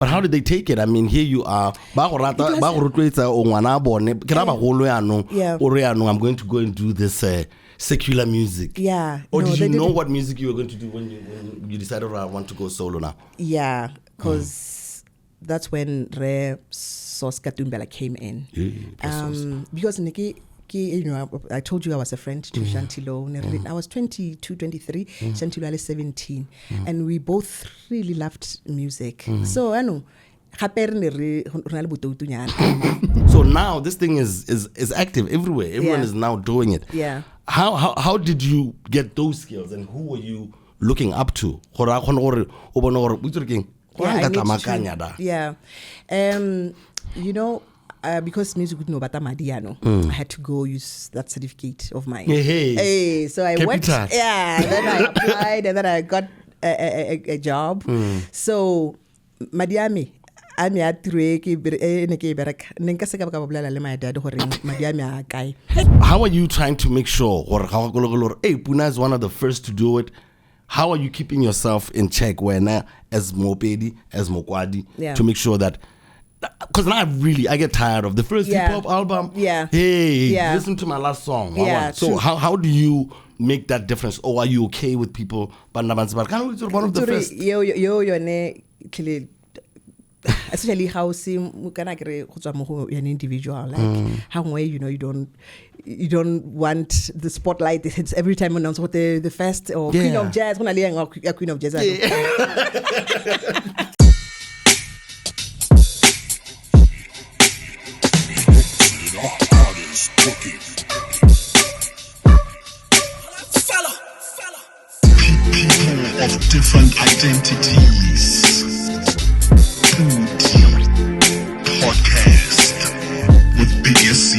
But how did they take it? I mean, here you are. I'm going to go and do this secular music. Yeah. Or did you know what music you were going to do when you decided I want to go solo now? Yeah, because that's when Re Soskatumbela came in. Because Nikki, I told you I was a friend to Shantilo. I was 22, 23. Shantilo was 17. And we both really loved music. So, I know. So now this thing is active everywhere. Everyone is now doing it. Yeah. How did you get those skills and who were you looking up to? Because music would know about Madiano, I had to go use that certificate of mine. So I went. Yeah, then I applied and then I got a job. So Madiami. How are you trying to make sure, Punah is one of the first to do it? How are you keeping yourself in check as Mopedi, as Mokwadi, to make sure that, because now I get tired of the first hip-hop album. Listen to my last song. So how do you make that difference? Or are you okay with people? One of the first. Especially how an individual, like how you don't want the spotlight. It's every time announced what the first or Queen of Jazz. Queen of Jazz. People of different identities. Podcast with PODI-CAST.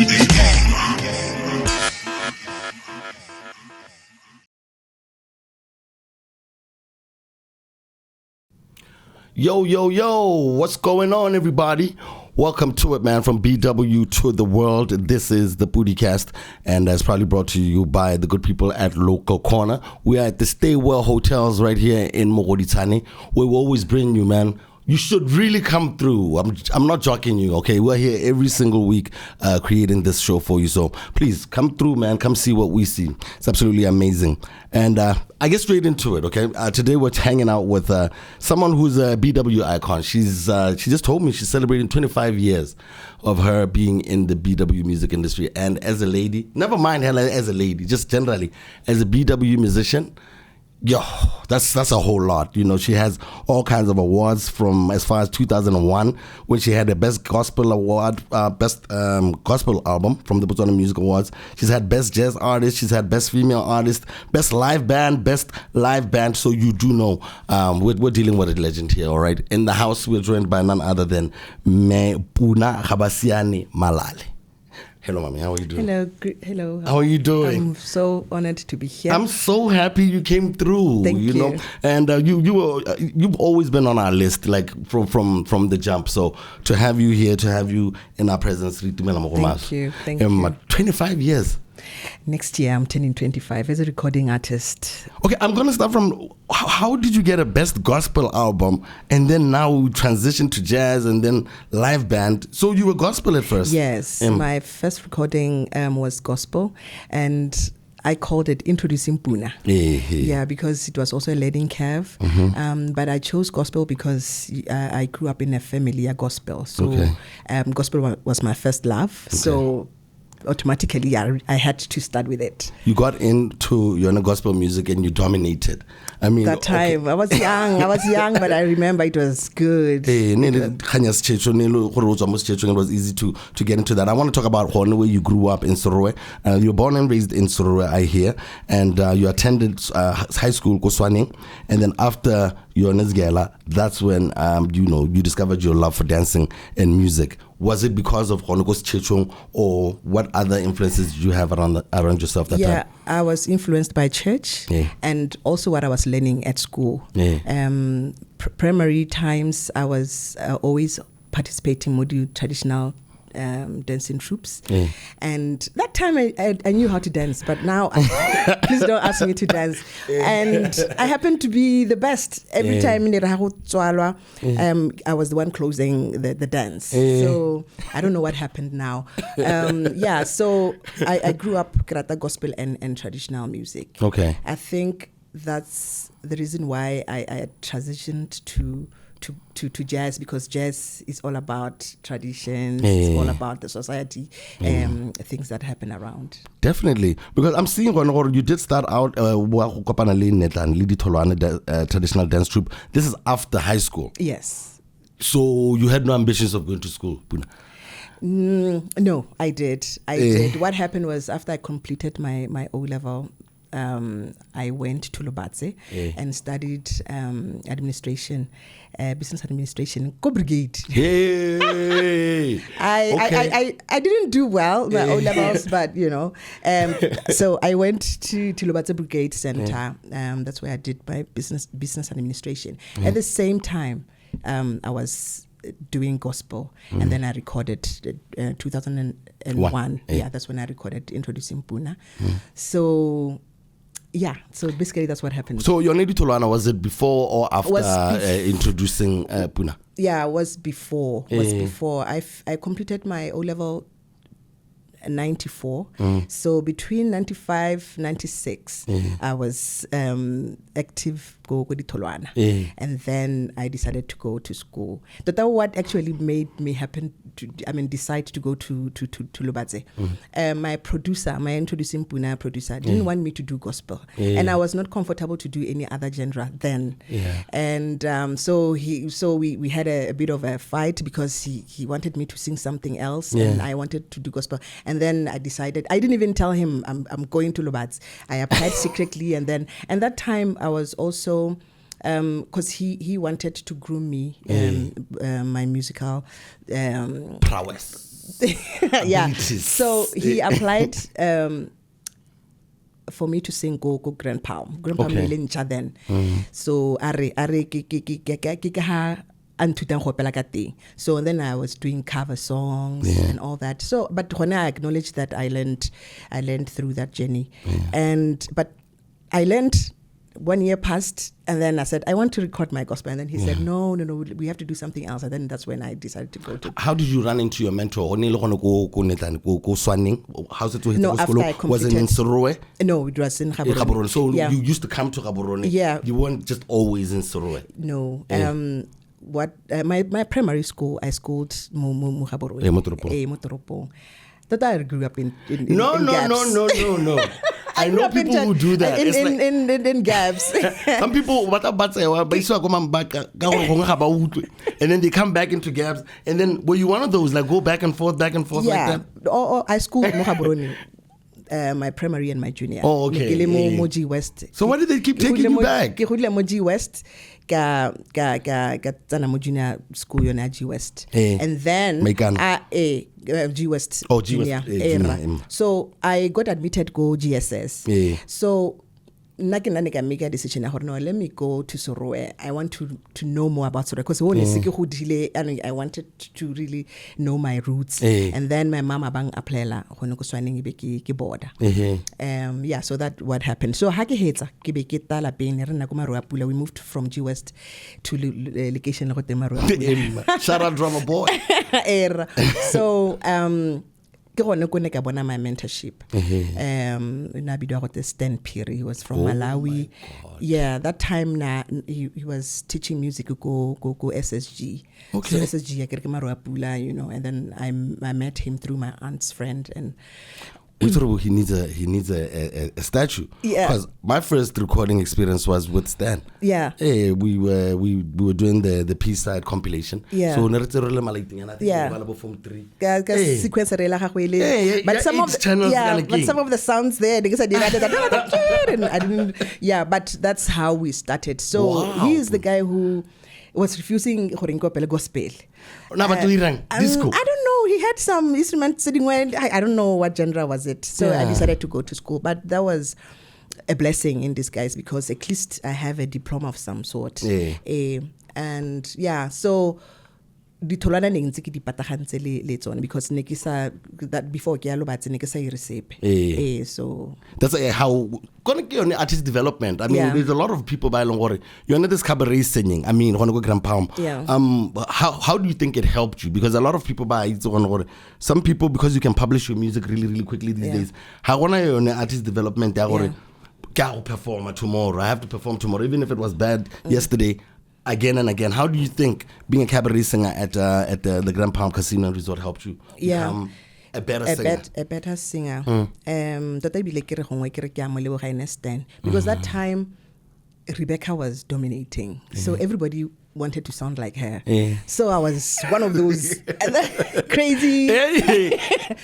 Yo, what's going on, everybody? Welcome to it, man. From BW to the world. This is the PODI-CAST, and that's probably brought to you by the good people at Local Corner. We are at the Stay Well Hotels right here in Mogoditsane, where we always bring you, man. You should really come through. I'm not joking you, okay? We're here every single week creating this show for you. So please come through, man. Come see what we see. It's absolutely amazing. And I get straight into it, okay? Today we're hanging out with someone who's a BW icon. She just told me she's celebrating 25 years of her being in the BW music industry. And as a lady, never mind her as a lady, just generally, as a BW musician, that's a whole lot. She has all kinds of awards from as far as 2001, when she had the Best Gospel Award, Best Gospel Album from the Botswana Music Awards. She's had Best Jazz Artist. She's had Best Female Artist, Best Live Band, Best Live Band. So you do know we're dealing with a legend here, all right? In the house, we're joined by none other than Punah Gabasiane-Molale. Hello, Mommy. How are you doing? Hello. How are you doing? I'm so honored to be here. I'm so happy you came through. Thank you. And you've always been on our list, like from the jump. So to have you here, to have you in our presence, thank you. 25 years. Next year, I'm turning 25 as a recording artist. Okay, I'm going to start from, how did you get a Best Gospel Album and then now transition to jazz and then live band? So you were gospel at first? Yes, my first recording was gospel, and I called it Introducing Punah. Yeah, because it was also a learning curve. But I chose gospel because I grew up in a familiar gospel. So gospel was my first love. Okay. So automatically I had to start with it. You got into gospel music and you dominated. I mean, that time I was young, but I remember it was good. It was easy to get into that. I want to talk about where you grew up in Sorowe. You were born and raised in Sorowe, I hear, and you attended high school Koswaning, and then after your Nesgela, that's when you discovered your love for dancing and music. Was it because of Honogos Chechong, or what other influences did you have around yourself that time? Yeah, I was influenced by church and also what I was learning at school. Primary times, I was always participating in traditional dancing troops. And that time I knew how to dance, but now please don't ask me to dance. And I happened to be the best every time in I was the one closing the dance. So I don't know what happened now. So I grew up Krata gospel and traditional music. Okay. I think that's the reason why I transitioned to jazz, because jazz is all about traditions, it's all about the society, things that happen around. Definitely, because I'm seeing you did start out Ditholwana traditional dance troupe. This is after high school. Yes. So you had no ambitions of going to school, Punah? No, I did. What happened was, after I completed my O-level, I went to Lobatse and studied administration, business administration, co-brigade. I didn't do well my O-levels, but so I went to Lobatse Brigade Center. That's where I did my business administration. At the same time, I was doing gospel, and then I recorded 2001. Yeah, that's when I recorded Introducing Punah. So basically that's what happened. So your Ditholwana, was it before or after introducing Punah? Yeah, it was before. I completed my O-level 94. So between 95, 96, I was active go Ditholwana. And then I decided to go to school. That's what actually made me decide to go to Lobatse. My producer, my Introducing Punah producer, didn't want me to do gospel. And I was not comfortable to do any other genre then. And so we had a bit of a fight, because he wanted me to sing something else, and I wanted to do gospel. And then I decided, I didn't even tell him I'm going to Lobatse. I applied secretly, and that time I was also, because he wanted to groom me, my musical prowess. So he applied for me to sing go Grandpa Melencha then. So so then I was doing cover songs and all that. So, but when I acknowledge that I learned through that journey, but I learned. 1 year passed, and then I said, I want to record my gospel. And then he said, no, we have to do something else. And then that's when I decided to go to... How did you run into your mentor? How's it? No, after I completed. Was it in Soroe? No, it was in Gaborone. So you used to come to Gaborone? Yeah. You weren't just always in Soroe? No. My primary school, I schooled Gaborone. Motoropo. That I grew up in No. I know people who do that. In Gabs. Some people, and then they come back into Gabs. And then, were you one of those, like go back and forth like that? Or I schooled Mohaboroni. My primary and my junior. Oh, okay. Moji West. So why did they keep taking you back? Moji West. Ka tsana mo junior school yona G West. And then G West. Oh, G West. So I got admitted go GSS. So make a decision. Let me go to Soroe. I want to know more about Soroe, because I wanted to really know my roots. And then my mama bang aplela border. So that's what happened. So we moved from G West to location. Shout out drummer boy. So my mentorship. Stan Piri, he was from Malawi. Yeah, that time he was teaching music go SSG. Okay. So SSG and then I met him through my aunt's friend, and he needs a statue. Yeah. Because my first recording experience was with Stan. Yeah. Hey, we were doing the P-side compilation. Yeah. So yeah. Sequence but some of the sounds there, because I didn't. Yeah, but that's how we started. So he is the guy who was refusing gospel. Disco. I don't know. He had some instrument sitting where I don't know what genre was it. So I decided to go to school. But that was a blessing in disguise, because at least I have a diploma of some sort. Yeah. And so Ditholwana ne ntse ke di patagantse le tsone because ne ke sa that before ke ya lo batse ne ke sa I recipe. So that's how gonna get on artist development. I mean, there's a lot of people by long you're not this cabaret singing. I mean, go grandpa. How do you think it helped you? Because a lot of people buy some people, because you can publish your music really, really quickly these days. How when I on artist development, I perform tomorrow. I have to perform tomorrow, even if it was bad yesterday. Again and again. How do you think being a cabaret singer at the Grand Palm Casino Resort helped you become a better singer? A better singer. Because that time Rebecca was dominating, so everybody wanted to sound like her. So I was one of those crazy.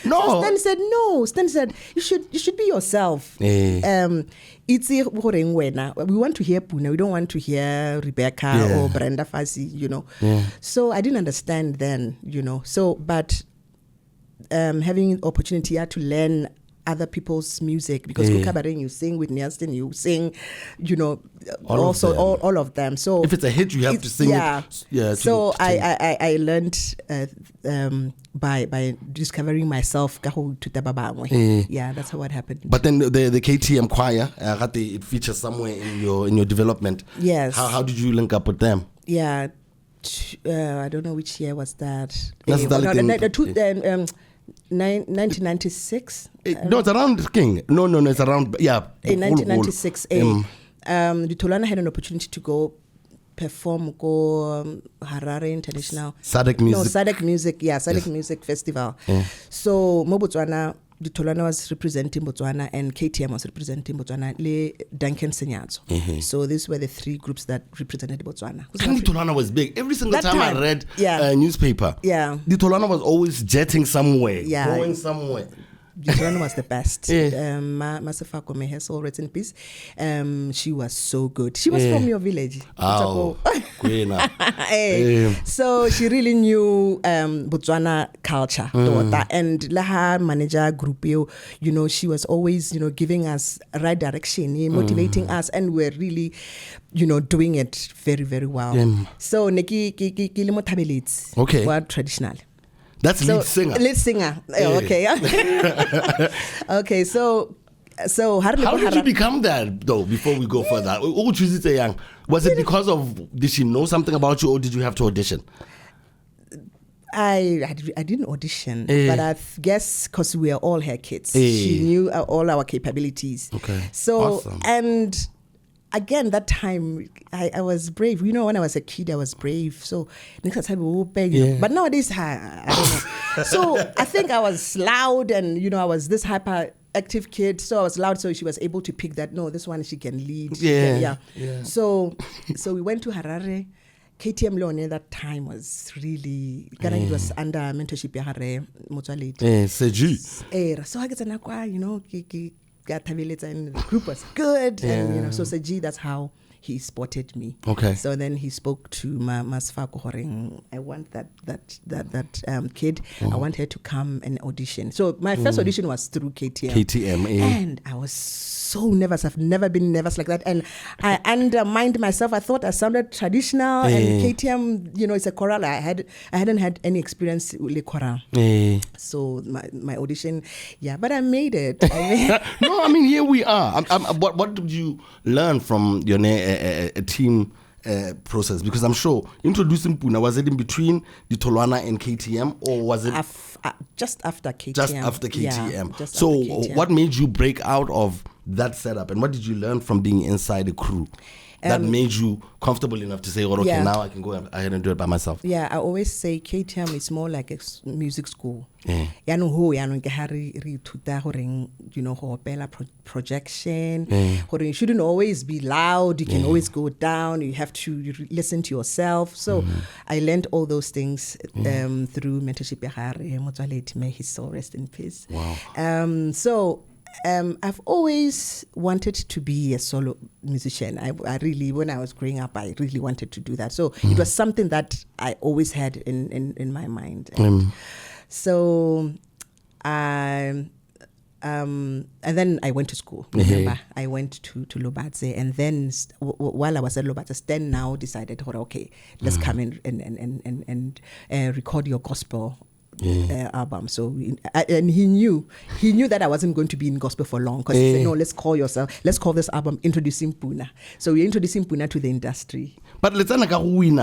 No. So Stan said you should be yourself. It's we want to hear Punah. We don't want to hear Rebecca or Brenda Fassie, So I didn't understand then, So, but having opportunity to learn other people's music, because cabaret you sing with Nielsen, you sing, all of them. So if it's a hit, you have to sing it. So I learned by discovering myself. Yeah, that's how it happened. But then the KTM choir, it features somewhere in your development. Yes. How did you link up with them? Yeah, I don't know which year was that. 1996. No, it's around King. No, it's around in 1996. Ditholwana had an opportunity to go perform Harare International Sadek Music. Sadek Music Festival. So Botswana, Ditholwana was representing Botswana and KTM was representing Botswana, le Duncan Senyatso. So these were the three groups that represented Botswana. And Ditholwana was big. Every single time I read a newspaper, Ditholwana was always jetting somewhere, going somewhere. Ditholwana was the best. Masafako, may her soul rest in peace. She was so good. She was from your village. So she really knew Botswana culture. And Laha manager group, she was always, giving us right direction, motivating us, and we're really, doing it very, very well. So Neki Kilimo Tabelits were traditional. That's lead singer. Lead singer. Okay. Okay. So how did you become that though? Before we go further, was it because of, did she know something about you, or did you have to audition? I didn't audition, but I guess because we are all her kids, she knew all our capabilities. Okay. So awesome. And again, that time I was brave. When I was a kid, I was brave. So next time but nowadays I don't know. So I think I was loud, and I was this hyperactive kid. So I was loud. So she was able to pick that. No, this one she can lead. So we went to Harare. KTM Leone that time was really it was under mentorship Harare Motswaledi. So I get and the group was good, and so Saji, that's how he spotted me. Okay. So then he spoke to Masfako Horeng. I want that kid. I want her to come and audition. So my first audition was through KTM. And I was so nervous. I've never been nervous like that. And I undermined myself. I thought I sounded traditional. And KTM, it's a choral. I hadn't had any experience with choral. So my audition, but I made it. No, I mean, here we are. What did you learn from your team process? Because I'm sure introducing Punah, was it in between Ditholwana and KTM, or was it just after KTM? Just after KTM. Yeah, so after KTM. What made you break out of that setup, and what did you learn from being inside the crew that made you comfortable enough to say, now I can go ahead and do it by myself? I always say KTM is more like a music school. Projection. You shouldn't always be loud. You can always go down. You have to listen to yourself. So I learned all those things through mentorship. May his soul rest in peace. Wow. I've always wanted to be a solo musician. I really, when I was growing up, I really wanted to do that. So it was something that I always had in my mind. So I and then I went to school. Remember, I went to Lobatse, and then while I was at Lobatse, Stan now decided, okay, let's come in and record your gospel album. So and he knew that I wasn't going to be in gospel for long, because he said, no, let's call this album Introducing Punah. So we're introducing Punah to the industry. But let's win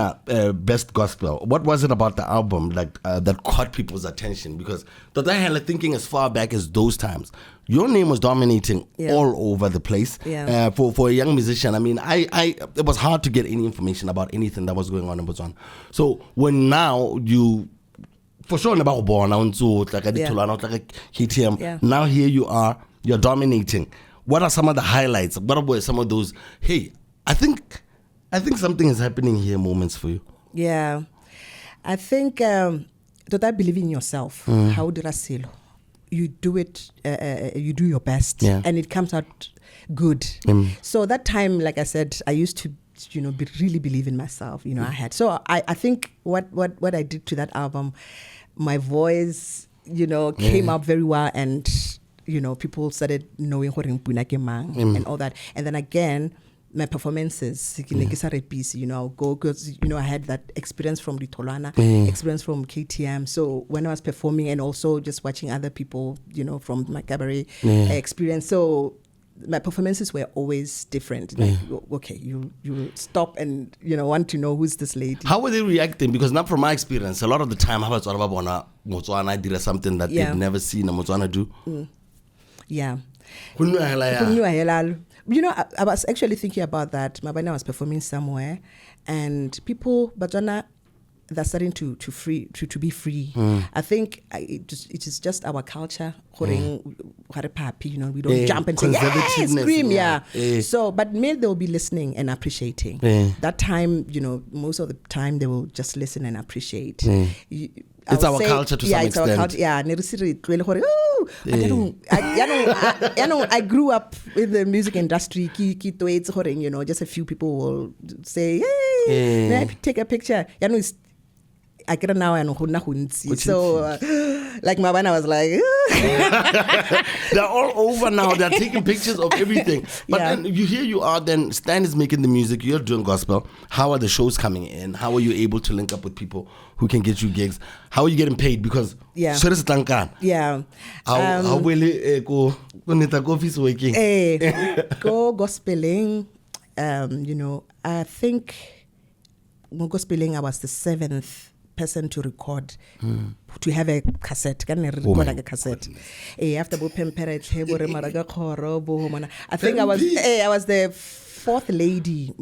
best gospel. What was it about the album that caught people's attention? Because I had thinking as far back as those times, your name was dominating all over the place. For a young musician, I mean, it was hard to get any information about anything that was going on in Botswana. So when now you, for sure, about Ditholwana, like KTM. Now here you are, you're dominating. What are some of the highlights? What were some of those? Hey, I think something is happening here. Moments for you. Yeah, I think that I believe in yourself. How do I say? You do it. You do your best, and it comes out good. So that time, like I said, I used to, really believe in myself. I had. So I think what I did to that album, my voice, came up very well, and people started knowing Punah and all that. And then again, my performances, I'll go, because I had that experience from Ditholwana, experience from KTM. So when I was performing, and also just watching other people, from my cabaret experience, so my performances were always different. Like, okay, you stop and want to know who's this lady. How were they reacting? Because not from my experience, a lot of the time, how about Botswana did something that they've never seen a Botswana do. Yeah. I was actually thinking about that. Mabana was performing somewhere, and people, Botswana, they're starting to be free. I think it is just our culture. We don't jump and say, yeah, scream, So, but maybe they'll be listening and appreciating. That time, most of the time they will just listen and appreciate. It's our culture to some extent. It's our culture. I grew up in the music industry. Just a few people will say, hey, may I take a picture? I get it now, so like Mabana was like, they're all over now. They're taking pictures of everything. But then here you are. Then Stan is making the music. You're doing gospel. How are the shows coming in? How are you able to link up with people who can get you gigs? How are you getting paid? Because how will it go? Office working. Go gospeling. I think gospeling, I was the 7th person to record, to have a cassette. Record like a cassette. After I think I was the 4th lady.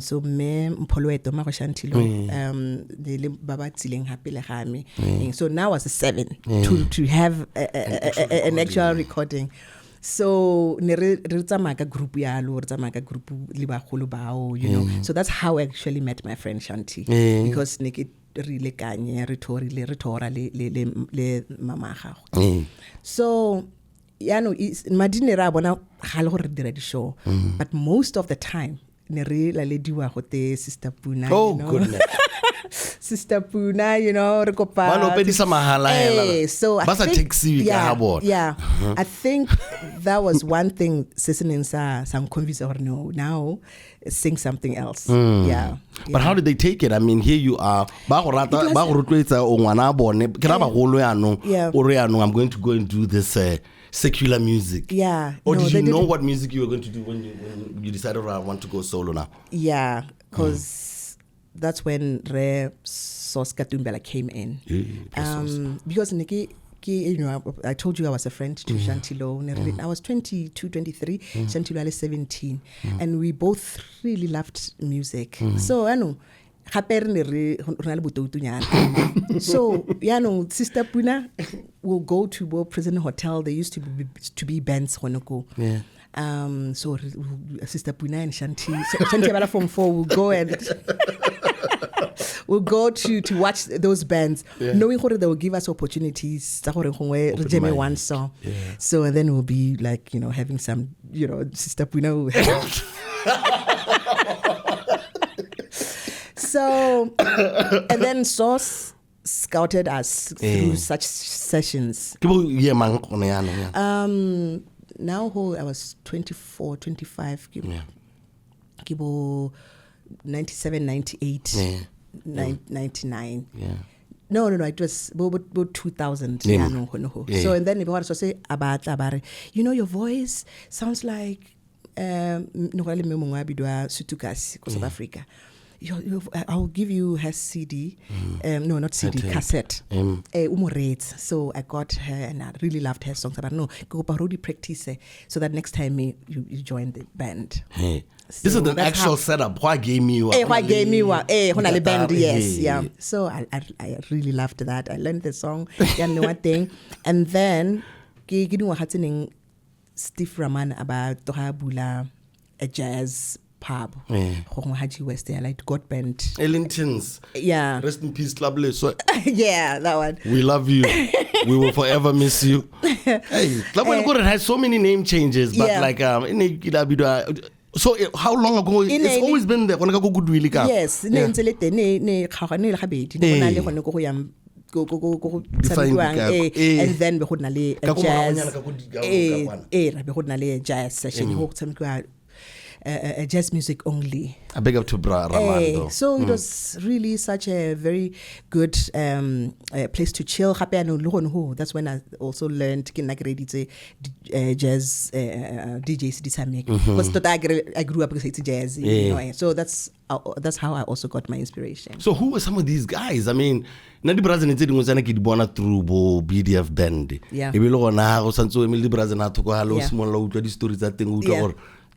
So me Mpoloeto ma go shantilo le baba tsileng hape le game. So now I was the 7th to have an actual recording. So re tsamaya ka group yalo, re tsamaya ka group le bagolo bao, so that's how I actually met my friend Shanti, because ne ke rile kanye re thora le mama gago. So madine ra bona ga le gore dira di show, but most of the time ne re la lediwa go te Sister Punah. Goodness. Sister Punah, re kopa. So I think, I think that was one thing. Some convince or no, now sing something else. But how did they take it? I mean, here you are. I'm going to go and do this secular music. Or did you know what music you were going to do when you decided I want to go solo now? Because that's when Re Soska Tumbela came in. Because Nikki, I told you I was a friend to Shantilo. I was 22, 23, Shantilo was 17. And we both really loved music. So, I know. So, Sister Punah will go to Prison Hotel. There used to be bands. So Sister Punah and Shanti from 4 will go and we'll go to watch those bands, knowing they will give us opportunities. One song. So and then we'll be like, having some, Sister Punah will help. So, and then Sauce scouted us through such sessions. Ke bo Now I was 24, 25. Kibo 97, 98, 99. Yeah. No, it was about 2000. So and then everyone say about your voice sounds like South Africa. I'll give you her CD. No, not CD, cassette. So I got her and I really loved her songs. But no, go parody practice so that next time you join the band. Hey. So this is an actual setup. Why gave me you? Band, yes, yeah. So I really loved that. I learned the song, one thing, and then Steve Raman about Tohabula, a jazz pub. Haji West there, like God Band. Ellington's. Yeah. Rest in peace, lovely. So yeah, that one. We love you. We will forever miss you. Hey, it has so many name changes, but so how long ago? It's always been there. Yes. And then we had a jazz session. A jazz music only. I beg up to Ramando. So it was really such a very good place to chill. That's when I also learned jazz DJs. Because I grew up with jazz. So that's how I also got my inspiration. So who were some of these guys? I mean, Nadi Brazil is through BDF band. Yeah.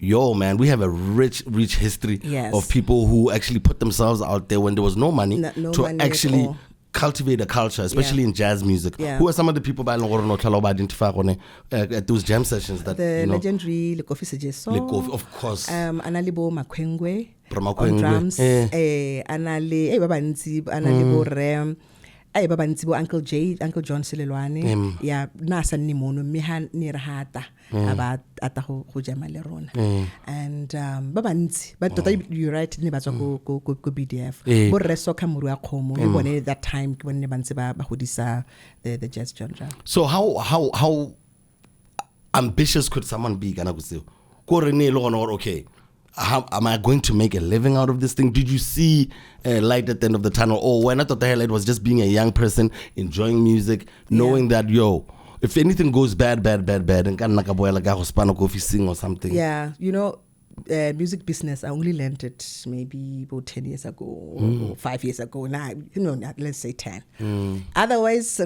Yo, man, we have a rich history of people who actually put themselves out there when there was no money to actually cultivate a culture, especially in jazz music. Who are some of the people by identify at those jam sessions that the legendary Lekofi Sejeso, of course, Analibo Makwengwe on drums, Anale Analibo Rem. Baba ntsibo Uncle John Silelwane ya nasa ni mono miha ni rahata aba ata go jama le rona and baba ntsi but you right ne ba tswa go BDF bo re soka muru a khomo le bone that time ke bone ba ntse ba godisa the jazz genre. So how ambitious could someone be kana go seo go re ne le gona gore okay, how am I going to make a living out of this thing? Did you see a light at the end of the tunnel? Or when I thought the hell it was just being a young person enjoying music, knowing that if anything goes bad, and sing or something. Yeah, music business, I only learned it maybe about 10 years ago or 5 years ago. Now, let's say 10. Otherwise,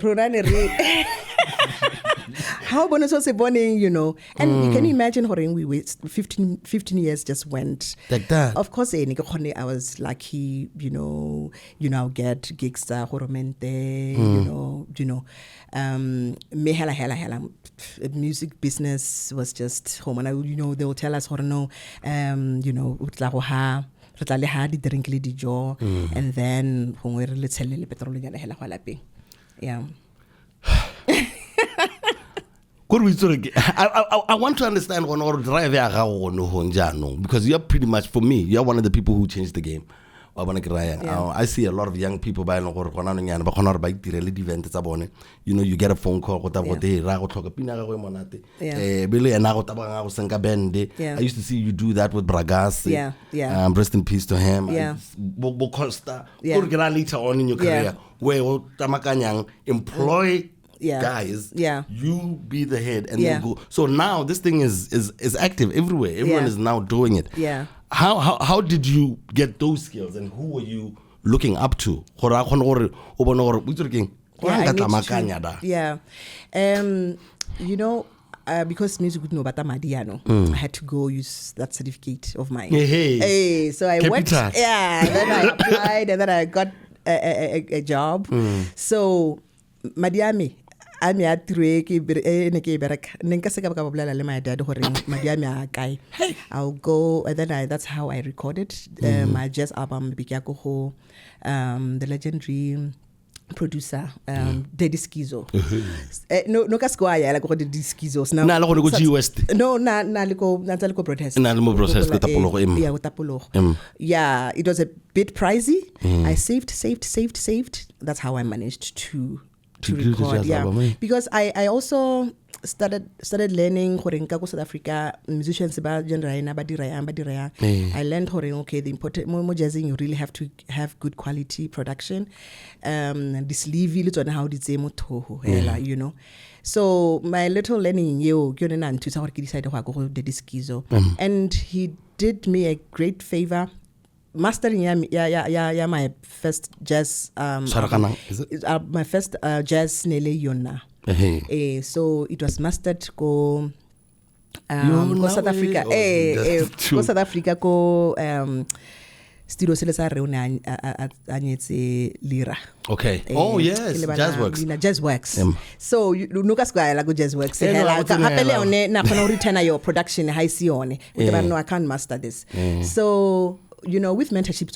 how bonus was a burning, and you can imagine how we wait 15 years just went like that. Of course, I was lucky, I'll get gigs horomente, hela music business was just home, and they will tell us and then yeah. I want to understand because you're pretty much, for me, you're one of the people who changed the game. I see a lot of young people you get a phone call. I used to see you do that with Bragas. Rest in peace to him. Later on in your career, where employ guys, you be the head and then go. So now this thing is active everywhere. Everyone is now doing it. How did you get those skills, and who were you looking up to? Because music would know about Madiano, I had to go use that certificate of mine. So I went, then I applied, and then I got a job. So Madiami, I'm at I'll go, and then that's how I recorded my jazz album, the legendary producer Daddy Skizo. No ka squaya la go Daddy Skizo. Na le go G West. No na liko protest. Na le mo protest ka tapologo em. Yeah, with tapologo. Yeah, it was a bit pricey. I saved. That's how I managed to record. Yeah, because I also started learning gore nka go South Africa musicians ba generaina ba diraya. I learned gore okay, the important mo jazzing you really have to have good quality production. This leave it on how did say mo toho you know. So my little learning yo ke yone nthusa gore ke decide go go Daddy Skizo, and he did me a great favor mastering my first jazz is it? My first jazz nele yona. So it was mastered go South Africa go South Africa go studio sele sa reone anyetse lira. Okay. Oh yes, Jazz Works. So no ka square la go Jazz Works hela apele one na khona return your production high see one no I can't master this. So you know, with mentorship,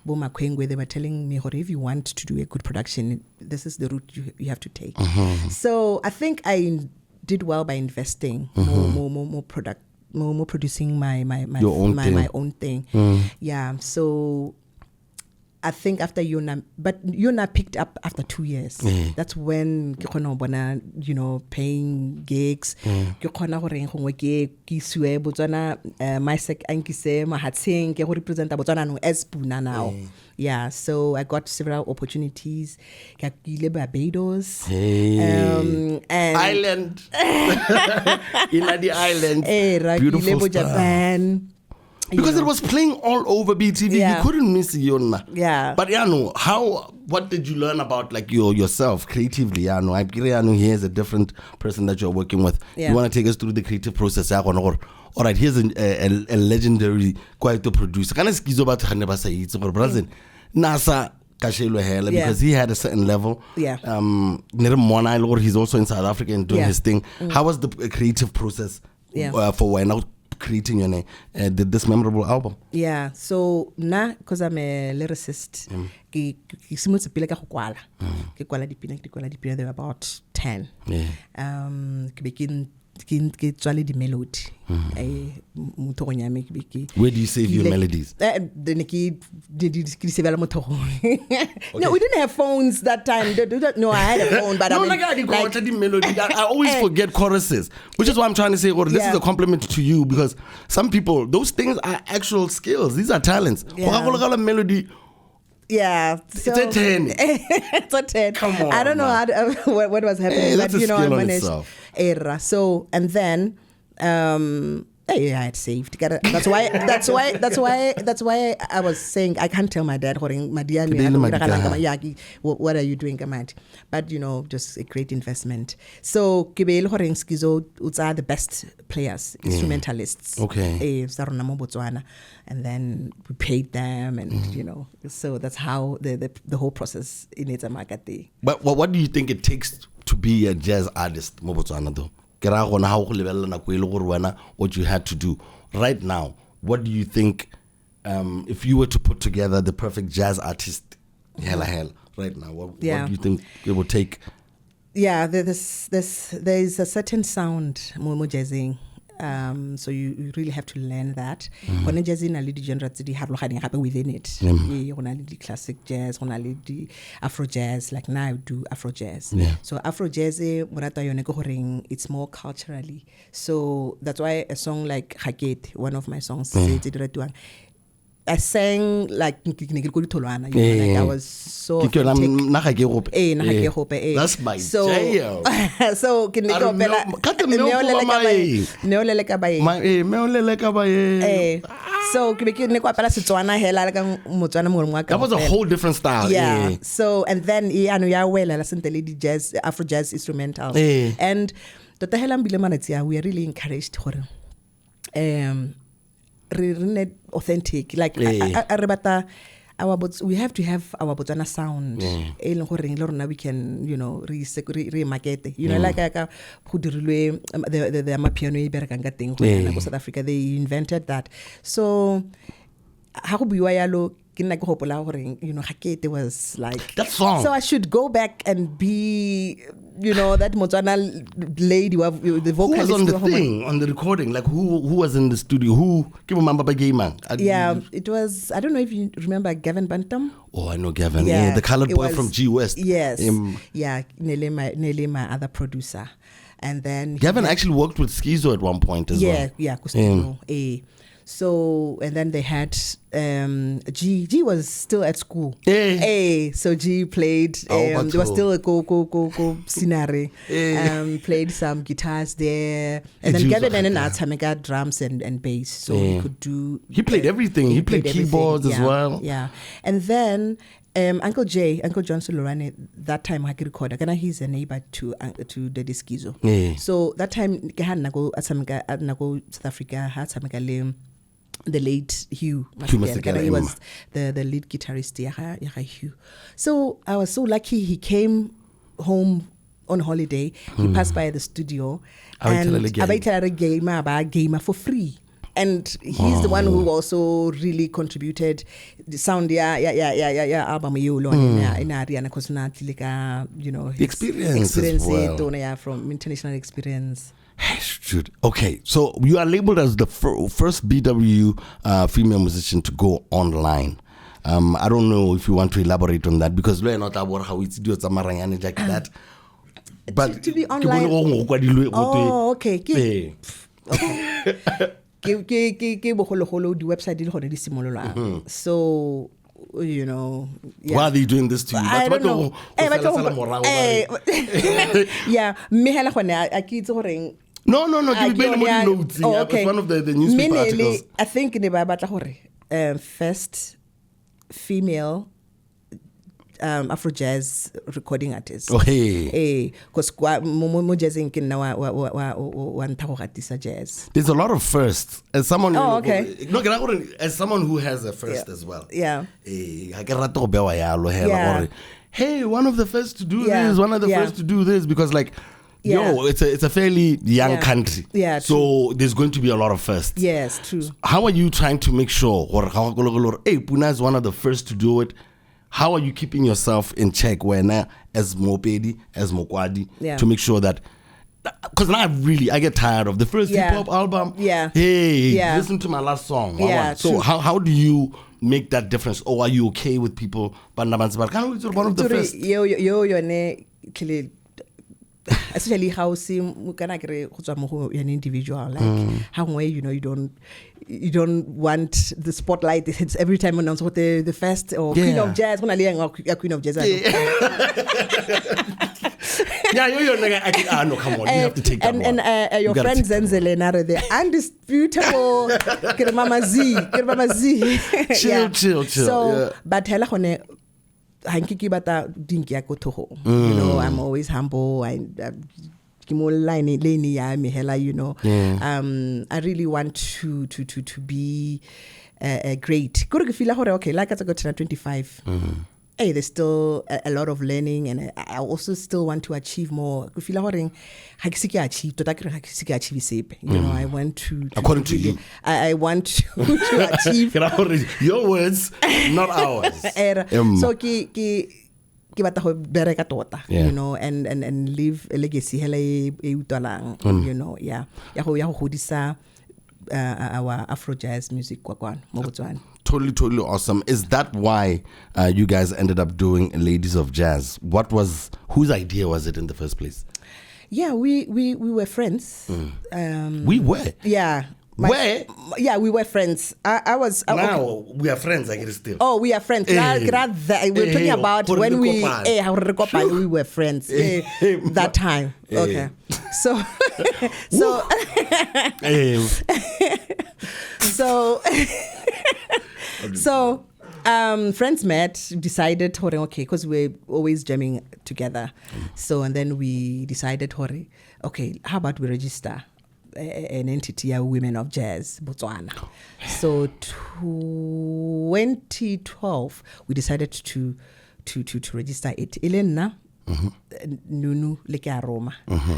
bo makwengwe, they were telling me, if you want to do a good production, this is the route you have to take. So I think I did well by investing more product, more producing my own thing. Yeah. So I think after Yona picked up after 2 years. That's when you know, paying gigs. Botswana my sec ankise mahatseng ke go represent Botswana no as Punah now. Yeah, so I got several opportunities. Barbados. And island. In the island. Beautiful Japan. Because it was playing all over BTV, you couldn't miss Yona. Yeah. But what did you learn about like yourself creatively? Here's a different person that you're working with. You want to take us through the creative process? All right, here's a legendary quite producer. Can I skiz about NASA because he had a certain level. Yeah. He's also in South Africa and doing his thing. How was the creative process for when creating your this memorable album? Yeah, so now because I'm a lyricist, there were about 10. Ke tswale di melody. Where do you save your melodies? No, we didn't have phones that time. No, I had a phone, but I always forget choruses, which is why I'm trying to say, this is a compliment to you, because some people, those things are actual skills. These are talents. Melody. Yeah, so, it's a 10. It's a 10. Come on, I don't know what was happening, but you know, I managed. So and then I had saved. That's why I was saying I can't tell my dad what are you doing, Kamad? But you know, just a great investment. So Skizo are the best players, instrumentalists. Okay. Botswana, and then we paid them, and you know, so that's how the whole process in its market. But what do you think it takes to be a jazz artist, Botswana though? What you had to do right now. What do you think if you were to put together the perfect jazz artist right now, what do you think it would take? Yeah, there is a certain sound mo jazzing. So you really have to learn that. When jazzing a little genre within it. The classic jazz, the Afro jazz. Like now I do Afro jazz. So Afro jazz it's more culturally. So that's why a song like Haket, one of my songs, I sang like Ditholwana. Like I was so that's my so jail. So that was a whole different style. Yeah. So and then jazz, Afro jazz instrumental. And we are really encouraged authentic, like we have to have our Botswana sound. We can, you know, remarket. You know, like the piano thing South Africa, they invented that. So how Hakete was like that song. So I should go back and be, that Botswana lady, the vocalist. Who was on the thing, on the recording? Like who was in the studio? Who? Yeah, it was. I don't know if you remember Gavin Bantam. Oh, I know Gavin. Yeah, the colored boy from G West. Yes. Nearly my other producer, and then Gavin actually worked with Schizo at one point as well. Yeah, So, and then they had G was still at school. So G played. There was still a go scenario. Played some guitars there, and then Gavin and I got drums and bass, so he could do. He played everything. He played keyboards as well. Yeah, and then. Uncle Johnson Lorane, that time I record. He's a neighbor to Daddy Schizo. So that time I go South Africa. The late Hugh he was the lead guitarist. Hugh. So I was so lucky. He came home on holiday. He passed by the studio and I gamer for free. And he's the one who also really contributed the sound album in Ariana Kosna the experience as well. From international experience. Okay, so you are labeled as the first BW female musician to go online. I don't know if you want to elaborate on that because we're not about how it's do something like that. But to be online. Okay. Ke bogologolo di website di gone di simolola. So why are they doing this to you? I don't know. Yeah, me hela gone a ke itse gore No, give me more notes. Okay. One of the newspaper articles. I think ne ba batla gore first female Afro jazz recording artist. Because mo jazzing ke nna wa nthago gatisa jazz. There's a lot of firsts. As someone as someone who has a first as well. Yeah. Hey, one of the first to do this, one of the first to do this, because it's a fairly young country. Yeah. So there's going to be a lot of firsts. Yes, true. How are you trying to make sure Punah is one of the first to do it? How are you keeping yourself in check when as Mopedi, as Mokwadi, to make sure that, because now I get tired of the first hip hop album. Listen to my last song. So how do you make that difference? Or are you okay with people? One of the first. Especially how an individual, like how you don't want the spotlight. It's every time announced what the first or Queen of Jazz. Queen of Jazz. No, come on, you have to take that one. And your friend Zenzelena, the undisputable Mama Z. Chill. So, but hela hone. I'm always humble. I really want to be great. Okay, like I got to 25. Hey, there's still a lot of learning, and I also still want to achieve more. I want to according to you. I want to achieve your words, not ours. So and leave a legacy our Afro jazz music Totally awesome. Is that why you guys ended up doing Ladies of Jazz? Whose idea was it in the first place? Yeah, we were friends. We were? Yeah. Yeah, we were friends. We are friends, I guess still. Oh, we are friends. We're talking about when we were friends. That time. Okay. So friends met, decided, okay, because we're always jamming together. So, and then we decided, okay, how about we register an entity, Women of Jazz, Botswana. So 2012, we decided to register it. Elena, Nunu Leke Roma.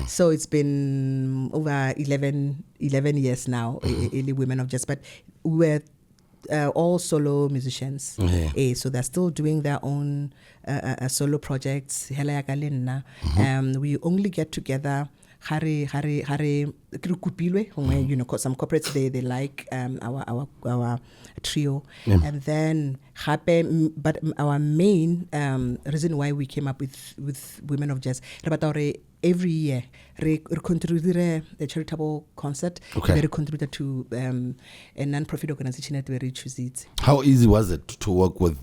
So it's been over 11 years now, Women of Jazz. But we were all solo musicians. So they're still doing their own solo projects. We only get together. You know, cause some corporates they like our trio, and then but our main reason why we came up with Women of Jazz every year we contribute a charitable concert. Very contributed to a non-profit organization that we choose it. How easy was it to work with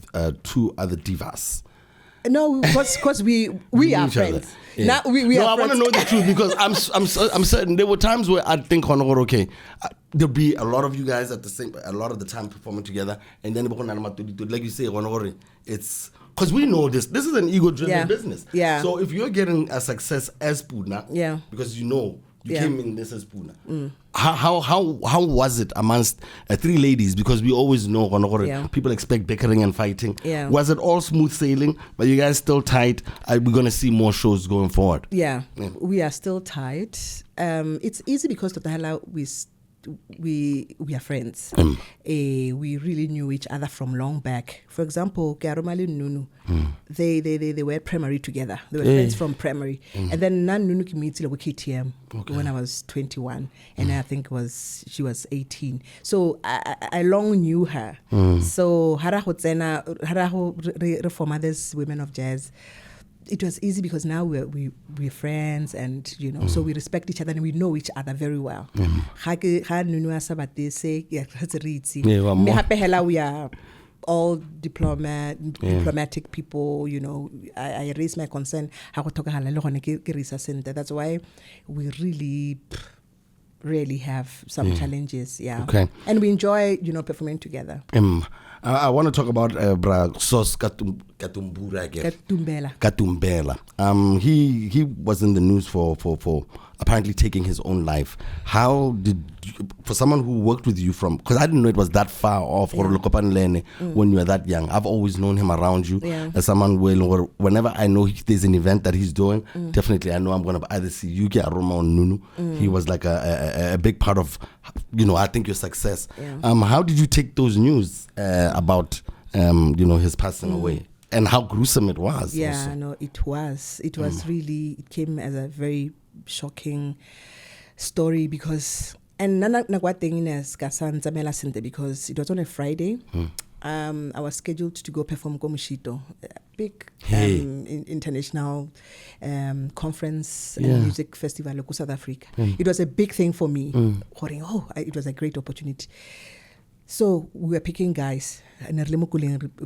2 other divas? No, because we are friends. Now we are I want to know the truth because I'm certain there were times where I'd think, okay, there'll be a lot of you guys a lot of the time performing together, and then like you say, it's because we know this is an ego-driven business. Yeah. So if you're getting a success as Punah, because you came in this as Punah. How was it amongst 3 ladies? Because we always know people expect bickering and fighting. Was it all smooth sailing? But you guys still tight? Are we going to see more shows going forward? Yeah. We are still tight. It's easy because we are friends. We really knew each other from long back. For example, Garumali and Nunu, they were primary together. They were friends from primary. And then Nunu Kimitila with KTM when I was 21, and I think she was 18. So I long knew her. So Haraho reform others Women of Jazz. It was easy because now we're friends, and so we respect each other and we know each other very well. We are all diplomatic people. I raise my concern. That's why we really have some challenges. Okay. And we enjoy performing together. I want to talk about Sos Katumbela. He was in the news for apparently taking his own life. How did for someone who worked with you because I didn't know it was that far off when you were that young. I've always known him around you as someone whenever I know there's an event that he's doing, definitely I know I'm going to either see you get Aroma or Nunu. He was like a big part of I think your success. How did you take those news about his passing away, and how gruesome it was? It was really, it came as a very shocking story because because it was on a Friday. I was scheduled to go perform Gomushito, a big international conference and music festival in South Africa. It was a big thing for me. It was a great opportunity. So we were picking guys, and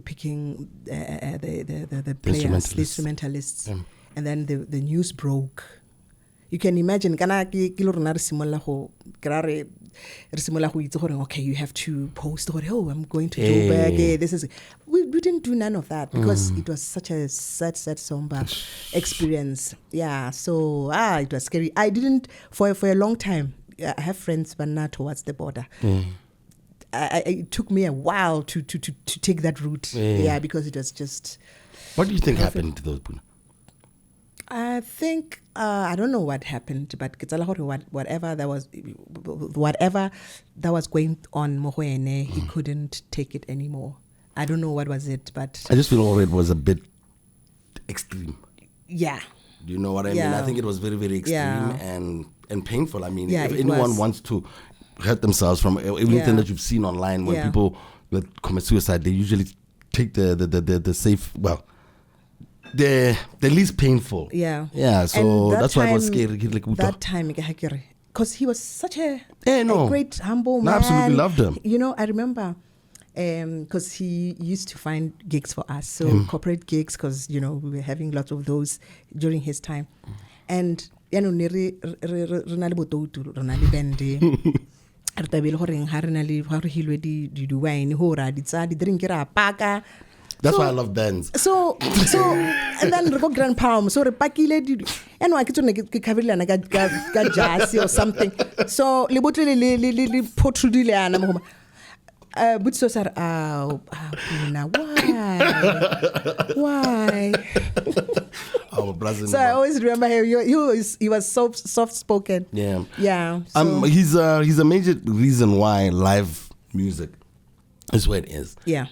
picking the players, the instrumentalists, and then the news broke. You can imagine, okay, you have to post, I'm going to Joburg. This is we didn't do none of that because it was such a sad, somber experience. So it was scary. I didn't for a long time. I have friends, but not towards the border. It took me a while to take that route. Because it was just. What do you think happened to those Punah? I think I don't know what happened, but whatever that was going on, Mohoene, he couldn't take it anymore. I don't know what was it, but I just feel it was a bit extreme. Yeah. Do you know what I mean? I think it was very, very extreme and painful. I mean, if anyone wants to hurt themselves from everything that you've seen online, when people that commit suicide, they usually take the safe, the least painful. So that's why it was scary. That time, because he was such a great, humble man. I absolutely loved him. I remember because he used to find gigs for us, so corporate gigs, because we were having lots of those during his time. And that's why I love bands. So and then we go Grand Palm. So repakile and I get kavilana ga jazz or something. So li potrudile ana but so sir why so I always remember him. He was so soft spoken. So. He's a major reason why live music It's where it is. Yeah.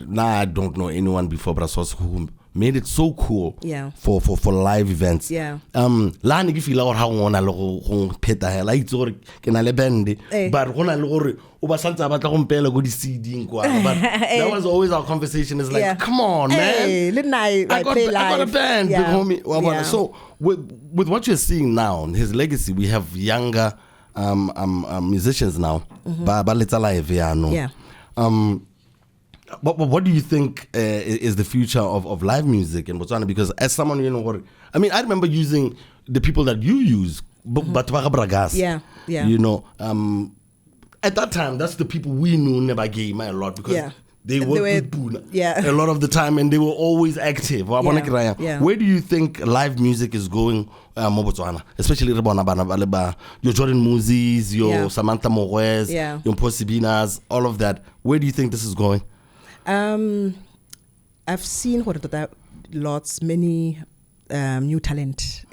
Now I don't know anyone before, but I saw who made it so cool. Yeah. For live events. Yeah. La ne ke feel gore ha ngona le go pheta hela itse gore ke na le band but gona le gore o ba santsa ba tla go mpela go di CD kwa but that was always our conversation is like come on man. I got a band big homie. Yeah. So with what you're seeing now, his legacy, we have younger musicians now. Ba letsa live yeah. What do you think is the future of live music in Botswana? Because as someone, I mean, I remember using the people that you use, but Bragas. Yeah. You know, at that time, that's the people we knew never gave me a lot because they worked with Punah a lot of the time and they were always active. Yeah. Where do you think live music is going, Botswana? Especially your Jordan Muzis, your Samantha Moguez, your Posibinas, all of that. Where do you think this is going? I've seen many new talent.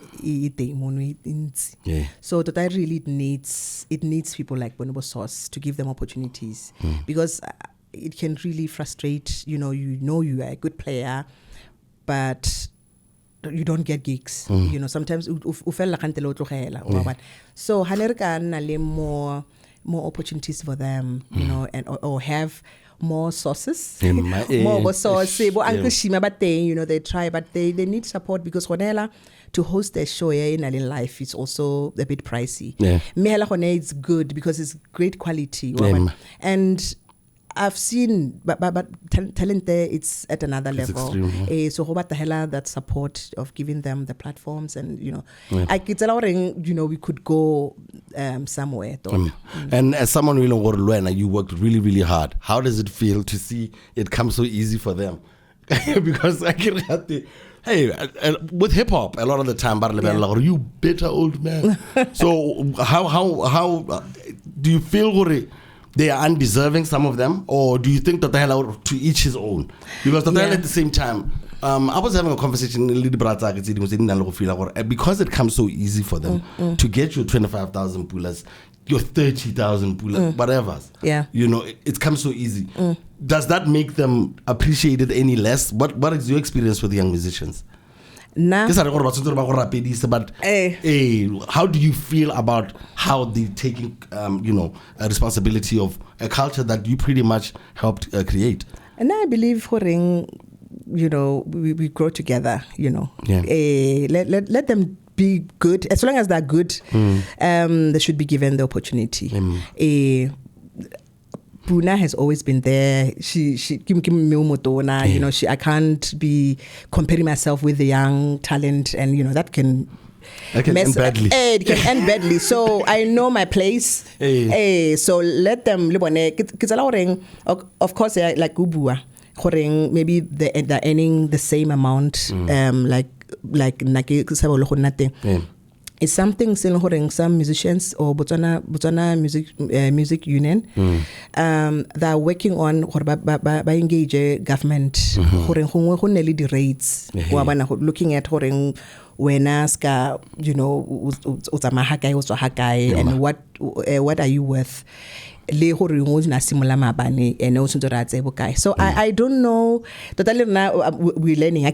So that really needs people like Bonobo Sauce to give them opportunities because it can really frustrate. You know you are a good player, but you don't get gigs. You know, sometimes so hanerka more opportunities for them. You know, and or have more sources, more sources. But they try, but they need support because to host a show in life is also a bit pricey. It's good because it's great quality. And I've seen, but talent there, it's at another level. So what the hell that support of giving them the platforms and it's allowing we could go somewhere. And as someone you worked really really hard. How does it feel to see it come so easy for them? Because I can have the. Hey, with hip hop, a lot of the time, you bitter old man. So how do you feel they are undeserving, some of them, or do you think that they are to each his own? Because at the same time, I was having a conversation because it comes so easy for them to get your 25,000 pullers, your 30,000 pullers, whatever. Yeah. It comes so easy. Does that make them appreciate it any less? What is your experience with young musicians? Nah. But how do you feel about how they're taking, a responsibility of a culture that you pretty much helped create? And I believe, we grow together. Let them be good. As long as they're good, they should be given the opportunity. Punah has always been there. She I can't be comparing myself with the young talent, and that can end badly. It can end badly. So I know my place. So let them. Of course, like Ubua, maybe they're earning the same amount. Like it's something some musicians or Botswana music union they are working on by engage government the rates looking at when and what are you worth. So I don't know. Totally now we're learning. I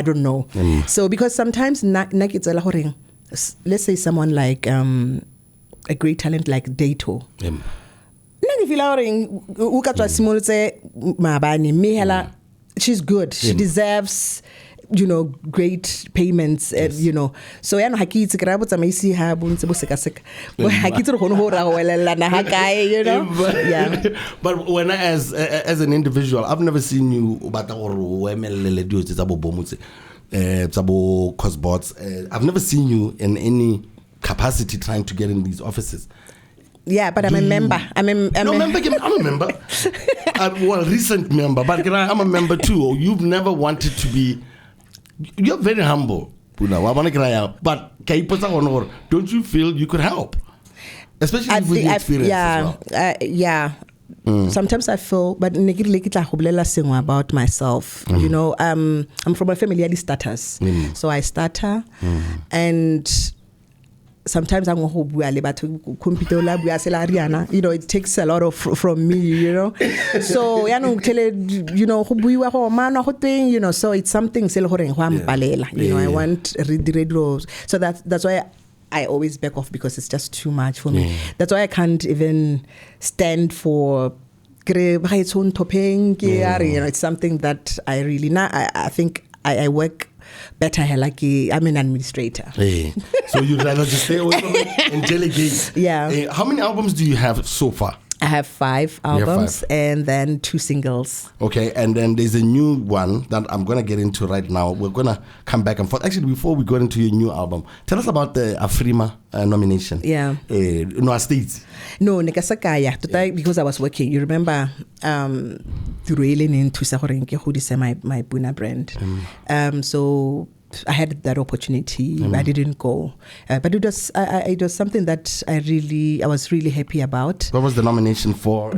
don't know. So because sometimes let's say someone like a great talent like Dato. She's good. She deserves great payments, so But when as an individual, I've never seen you I've never seen you in any capacity trying to get in these offices. Yeah, but I'm a member. I'm a member. Recent member, but I'm a member too. You've never wanted to be. You're very humble, Punah. But don't you feel you could help? Especially with your experience as well. Sometimes I feel, but about myself. I'm from a family status. So I stutter. And sometimes I'm it takes a lot of from me, So so it's something I want radio. So that's why I always back off, because it's just too much for me. That's why I can't even stand for it's something that I really I think I work better like I'm an administrator. So you'd rather just stay away from it and delegate. Yeah. How many albums do you have so far? I have 5 albums and then 2 singles. Okay, and then there's a new one that I'm going to get into right now. We're going to come back and forth. Actually, before we go into your new album, tell us about the AFRIMA nomination. Yeah. No, states. No, because I was working. You remember through my Punah brand. So I had that opportunity. I didn't go, but it was something that I was really happy about. What was the nomination for?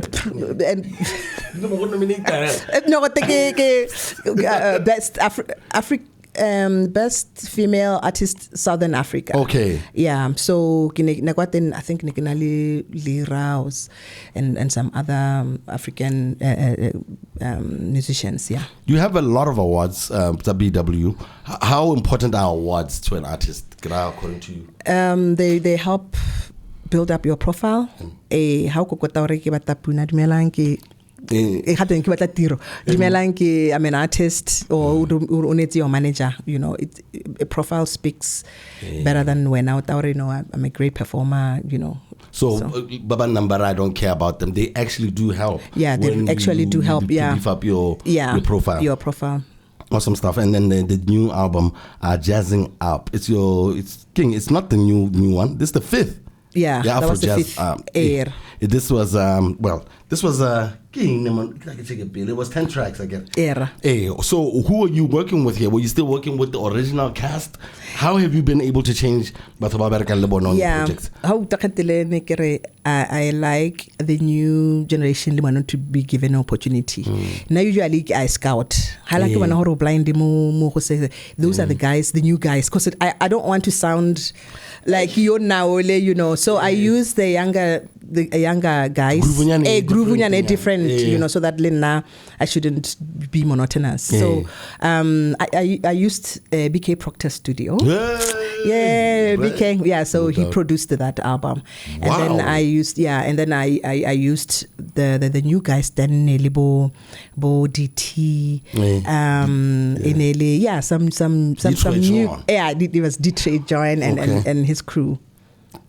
Best female artist, Southern Africa. Okay. Yeah. So I think Liraus and some other African musicians. Yeah. You have a lot of awards, the BW. How important are awards to an artist, according to you? They help build up your profile. How I'm an artist or your manager. A profile speaks better than when out there. I'm a great performer. So Baba Nambara, I don't care about them. They actually do help. Yeah, they actually do help. Yeah, beef up your profile. Your profile. Awesome stuff. And then the new album, Jazzing Up. It's King. It's not the new one. This is the 5th. Yeah, that was the 5th air. This was King. It was 10 tracks, I guess. Era. So who are you working with here? Were you still working with the original cast? How have you been able to change projects? I like the new generation to be given an opportunity. Now usually I scout. I like when I blind those are the guys, the new guys, because I don't want to sound like you're now, So I use the younger guys. Different, so that Lena, I shouldn't be monotonous. So I used BK Proctor Studio. BK. Yeah, so he produced that album. And then I used I used the new guys, then Libo, DT, some new. Yeah, it was Ditholwana and his crew.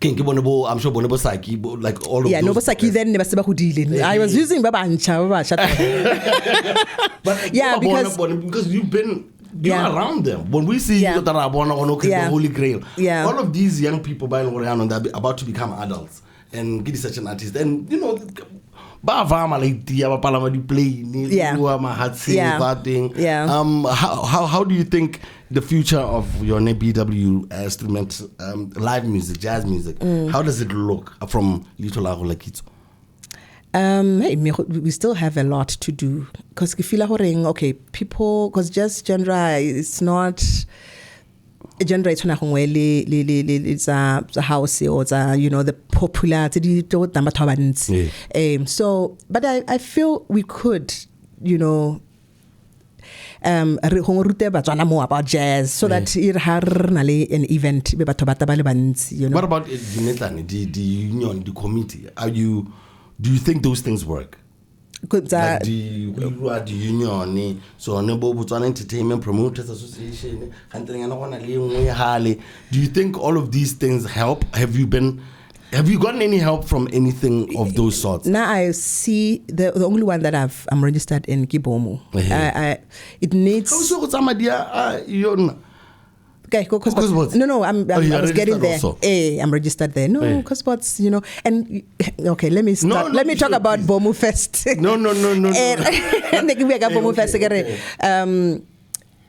I'm sure Bonobosaki, like all of those. Nobosaki then never said who dealing. I was using Baba and Chava. Because you're around them. When we see the Holy Grail, all of these young people by they're about to become adults and get such an artist. And how do you think the future of your BW instrument, live music, jazz music, how does it look from Ditholwana Lakitso? We still have a lot to do, because people, because jazz genre is not a genre. It's a house or the popular. But I feel we could, more about jazz, so that an event. What about the union, the committee? Do you think those things work? Like the union, so Botswana Entertainment Promoters Association, do you think all of these things help? Have you gotten any help from anything of those sorts? Now I see the only one that I'm registered in Kibomu. It needs. Okay, I was getting there. I'm registered there. No, because what's and okay, let me start. Let me talk about Bomu first. No. Bomu first.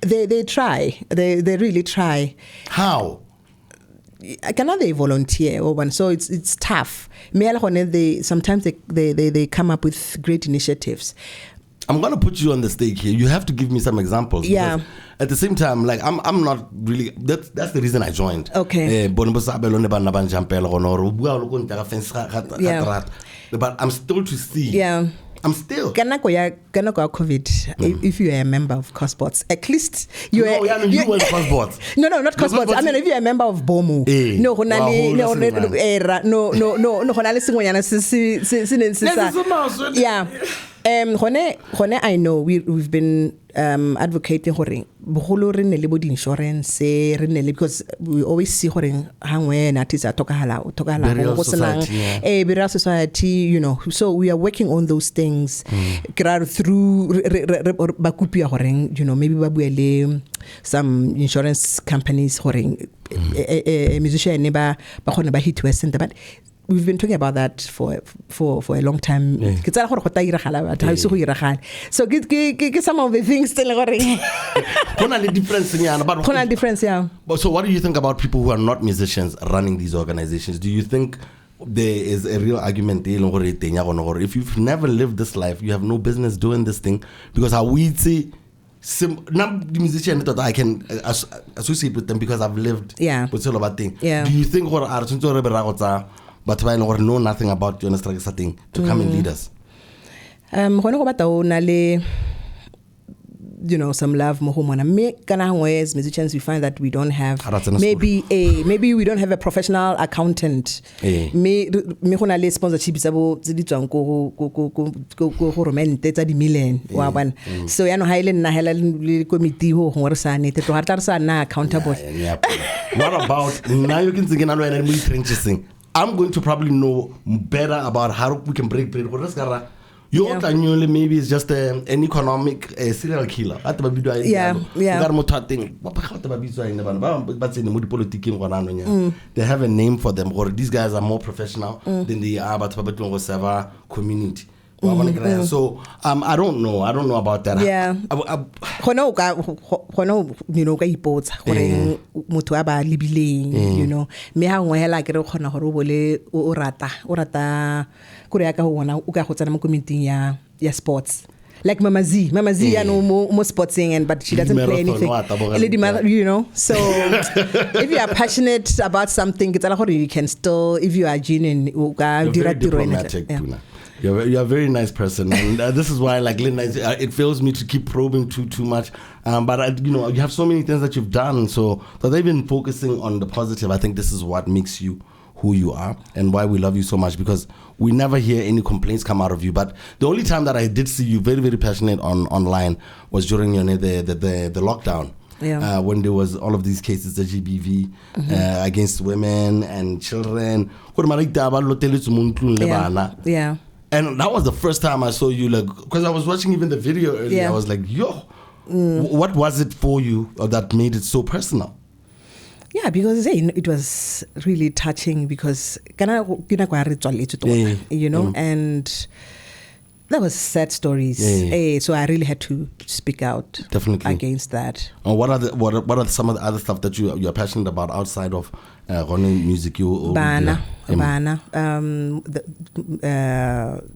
They try. They really try. How? Cannot they volunteer or one? So it's tough. Sometimes they come up with great initiatives. I'm gonna put you on the stake here. You have to give me some examples. Yeah. At the same time, like I'm not really. That's the reason I joined. Okay. But I'm still to see. Yeah. I'm still. Kanako COVID. If you are a member of Cosbots, at least you are. You were Cosbots. No, not Cosbots. I mean, if you are a member of BOMU. Yeah. I know we've been advocating insurance because we always see burial society, you know, so we are working on those things through you know, maybe some insurance companies a musician but we've been talking about that for a long time. So some of the things still difference, yeah. But so what do you think about people who are not musicians running these organizations? Do you think there is a real argument if you've never lived this life, you have no business doing this thing? Because how we say the musician that I can associate with them because I've lived with all about thing. Yeah. Do you think but I know nothing about your thing to come and lead us? You know, some love as musicians we find that we don't have maybe we don't have a professional accountant. Me sponsorship so committee accountable. What about now you can sing I'm going to probably know better about how we can break bread. Maybe it's just an economic serial killer. They have a name for them, or these guys are more professional than they are about the community. So I don't know about that. Yeah. You know, me sports. Like Mama Z, more sportsing, but she doesn't play anything. You know, so if you are passionate about something, you can still, if you are genuine, very diplomatic, Punah. You're a very nice person, and this is why, like, it fails me to keep probing too much. But you know, you have so many things that you've done. So that even focusing on the positive, I think this is what makes you who you are and why we love you so much, because we never hear any complaints come out of you. But the only time that I did see you very, very passionate online was during the lockdown. Yeah. When there was all of these cases, the GBV against women and children. Yeah. And that was the first time I saw you, like, because I was watching even the video earlier. I was like, yo, what was it for you that made it so personal? Yeah, because it was really touching because you know, and that was sad stories. So I really had to speak out against that. What are some of the other stuff that you are passionate about outside of running music? Bana.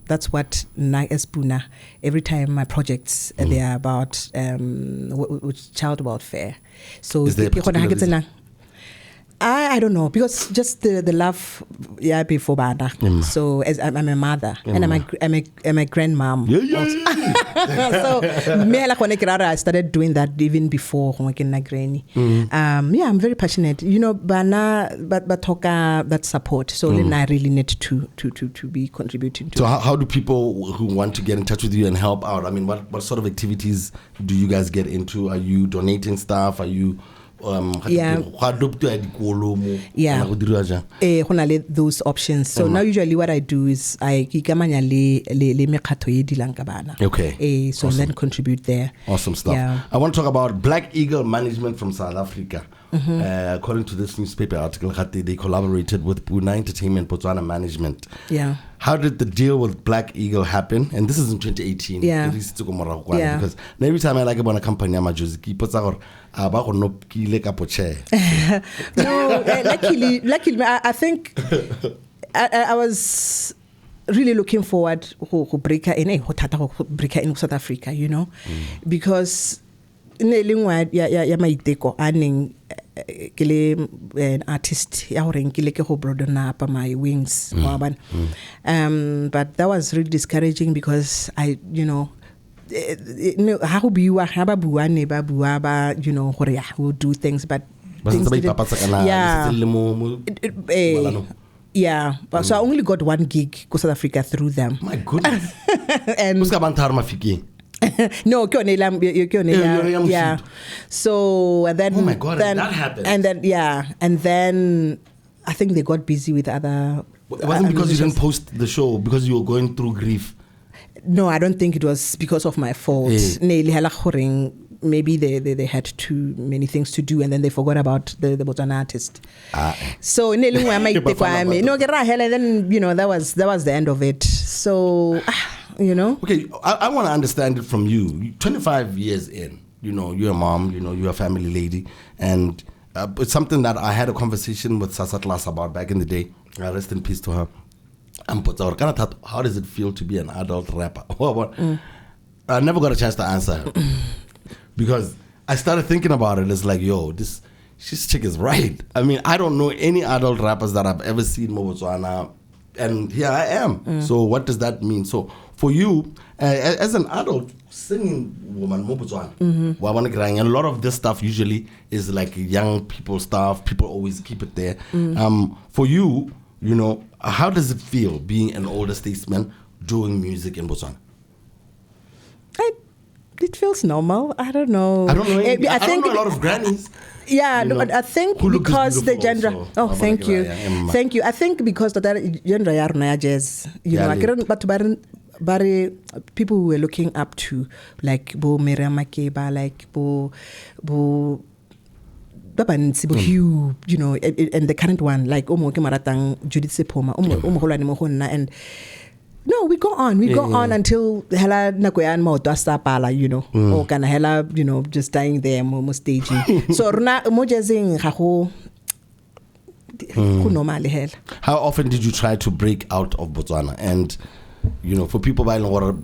That's what as Punah. Every time my projects they are about child welfare. So is there a particular reason? I don't know, because just the love before Bana. So as I'm a mother and I'm a grandmom. So I started doing that even before granny. I'm very passionate. You know, Bana but that support. So then I really need to be contributing to. So how do people who want to get in touch with you and help out? I mean, what sort of activities do you guys get into? Are you donating stuff? Are you those options. So now usually what I do is I okay. So awesome. Then contribute there. Awesome stuff. Yeah. I want to talk about Black Eagle Management from South Africa. According to this newspaper article, they collaborated with Punah Entertainment Botswana Management. Yeah. How did the deal with Black Eagle happen? And this is in 2018. Yeah. Because every time I like about a company, I'm a Josie. No, luckily, I think I was really looking forward to break in South Africa, you know, because in the lingua ya maiteko aning an artist ya hore nkile ke go broaden up my wings but that was really discouraging because I, you know, ha go buiwa ha ba bua ne ba bua ba, you know, gore ya will do things but things didn't, yeah, so I only got one gig to South Africa through them. My goodness. And no, yeah. So and then, oh my God, then, that happened. And then I think they got busy with other. It wasn't because you didn't post the show, because you were going through grief. No, I don't think it was because of my fault. Maybe they had too many things to do and then they forgot about the Botswana artist. So and then, you know, that was the end of it. So, you know. Okay, I want to understand it from you. 25 years in, you know, you're a mom, you know, you're a family lady, and it's something that I had a conversation with Sasatlas about back in the day. Rest in peace to her. How does it feel to be an adult rapper? I never got a chance to answer her. Because I started thinking about it. It's like, yo, this chick is right. I mean, I don't know any adult rappers that I've ever seen in Botswana, and here I am. So what does that mean? So for you, as an adult singing woman, Botswana, and a lot of this stuff usually is like young people stuff. People always keep it there. For you, you know, how does it feel being an older statesman doing music in Botswana? It feels normal. I don't know. I don't know. I think don't know a lot of grannies. Yeah, no, but I think because the gender. Also. Thank you. Thank you. I think because the gender are jazz. You know, I couldn't. But people who were looking up to, like Bo Miriam Makeba, like Bo Hugh, you know, and the current one, like Omo Kemaratang, Judith Sepoma, Omo Holani Mohona, and. No, we go on until hela nakoyan mo dosta pala, you know, or kana hela, you know, just dying there mo staging. So runa mo jazzing haho normally hell. How often did you try to break out of Botswana? And you know, for people buying water,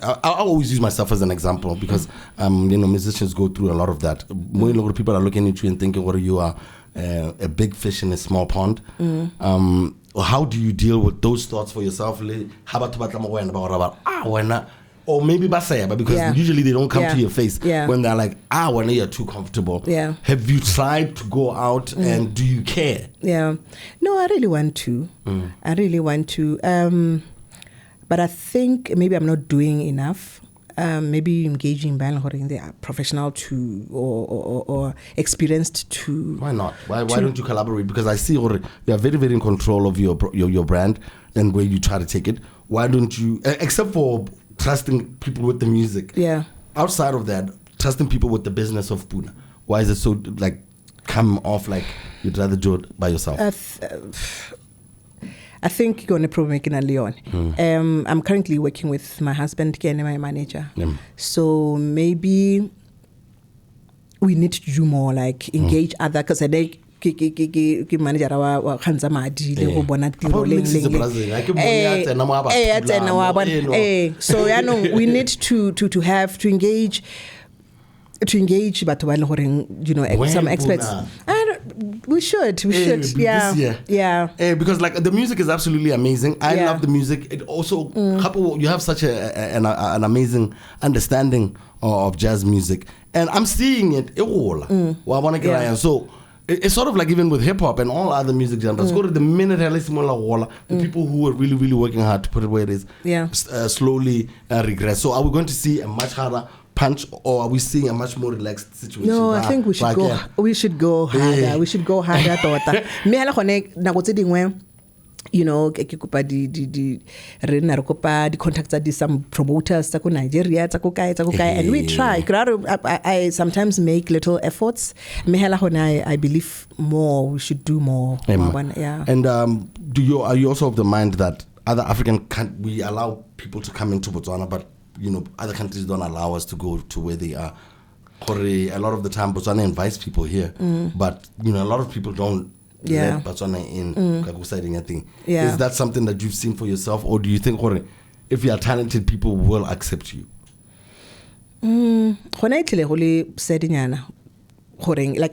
I always use myself as an example because you know, musicians go through a lot of that. More and more people are looking at you and thinking, what you are a big fish in a small pond. How do you deal with those thoughts for yourself? Or maybe basaya, but because usually they don't come to your face when they're like, when you're too comfortable. Yeah. Have you tried to go out and do you care? Yeah. No, I really want to. I really want to. But I think maybe I'm not doing enough. Maybe engaging in they are professional to or experienced to. Why not? Why don't you collaborate? Because I see you are very, very in control of your brand and where you try to take it. Why don't you, except for trusting people with the music? Yeah. Outside of that, trusting people with the business of Punah. Why is it so like come off like you'd rather do it by yourself? I think you're going to probably make it a Leon. I'm currently working with my husband, Ken, my manager. So maybe we need to do more, like engage other, because I think manager wa khanza madi le go bona tiro so we need to have to engage batho ba le goreng, you know, some experts. We should yeah because like the music is absolutely amazing. I love the music. It also you have such an amazing understanding of jazz music, and I'm seeing it all. So it's sort of like even with hip hop and all other music genres. Go to the minute the people who are really, really working hard to put it where it is, slowly regress. So are we going to see a much harder punch, or are we seeing a much more relaxed situation? No, I think we should go. We should go harder. We should go harder. You know, the contacts at some promoters, Nigeria, and we try. I sometimes make little efforts. I believe more. We should do more. And are you also of the mind that other African we allow people to come into Botswana, but you know, other countries don't allow us to go to where they are? A lot of the time, Botswana invites people here, but you know, a lot of people don't let Batswana in kakusailing thing. Yeah. Is that something that you've seen for yourself, or do you think if you are talented, people will accept you? Like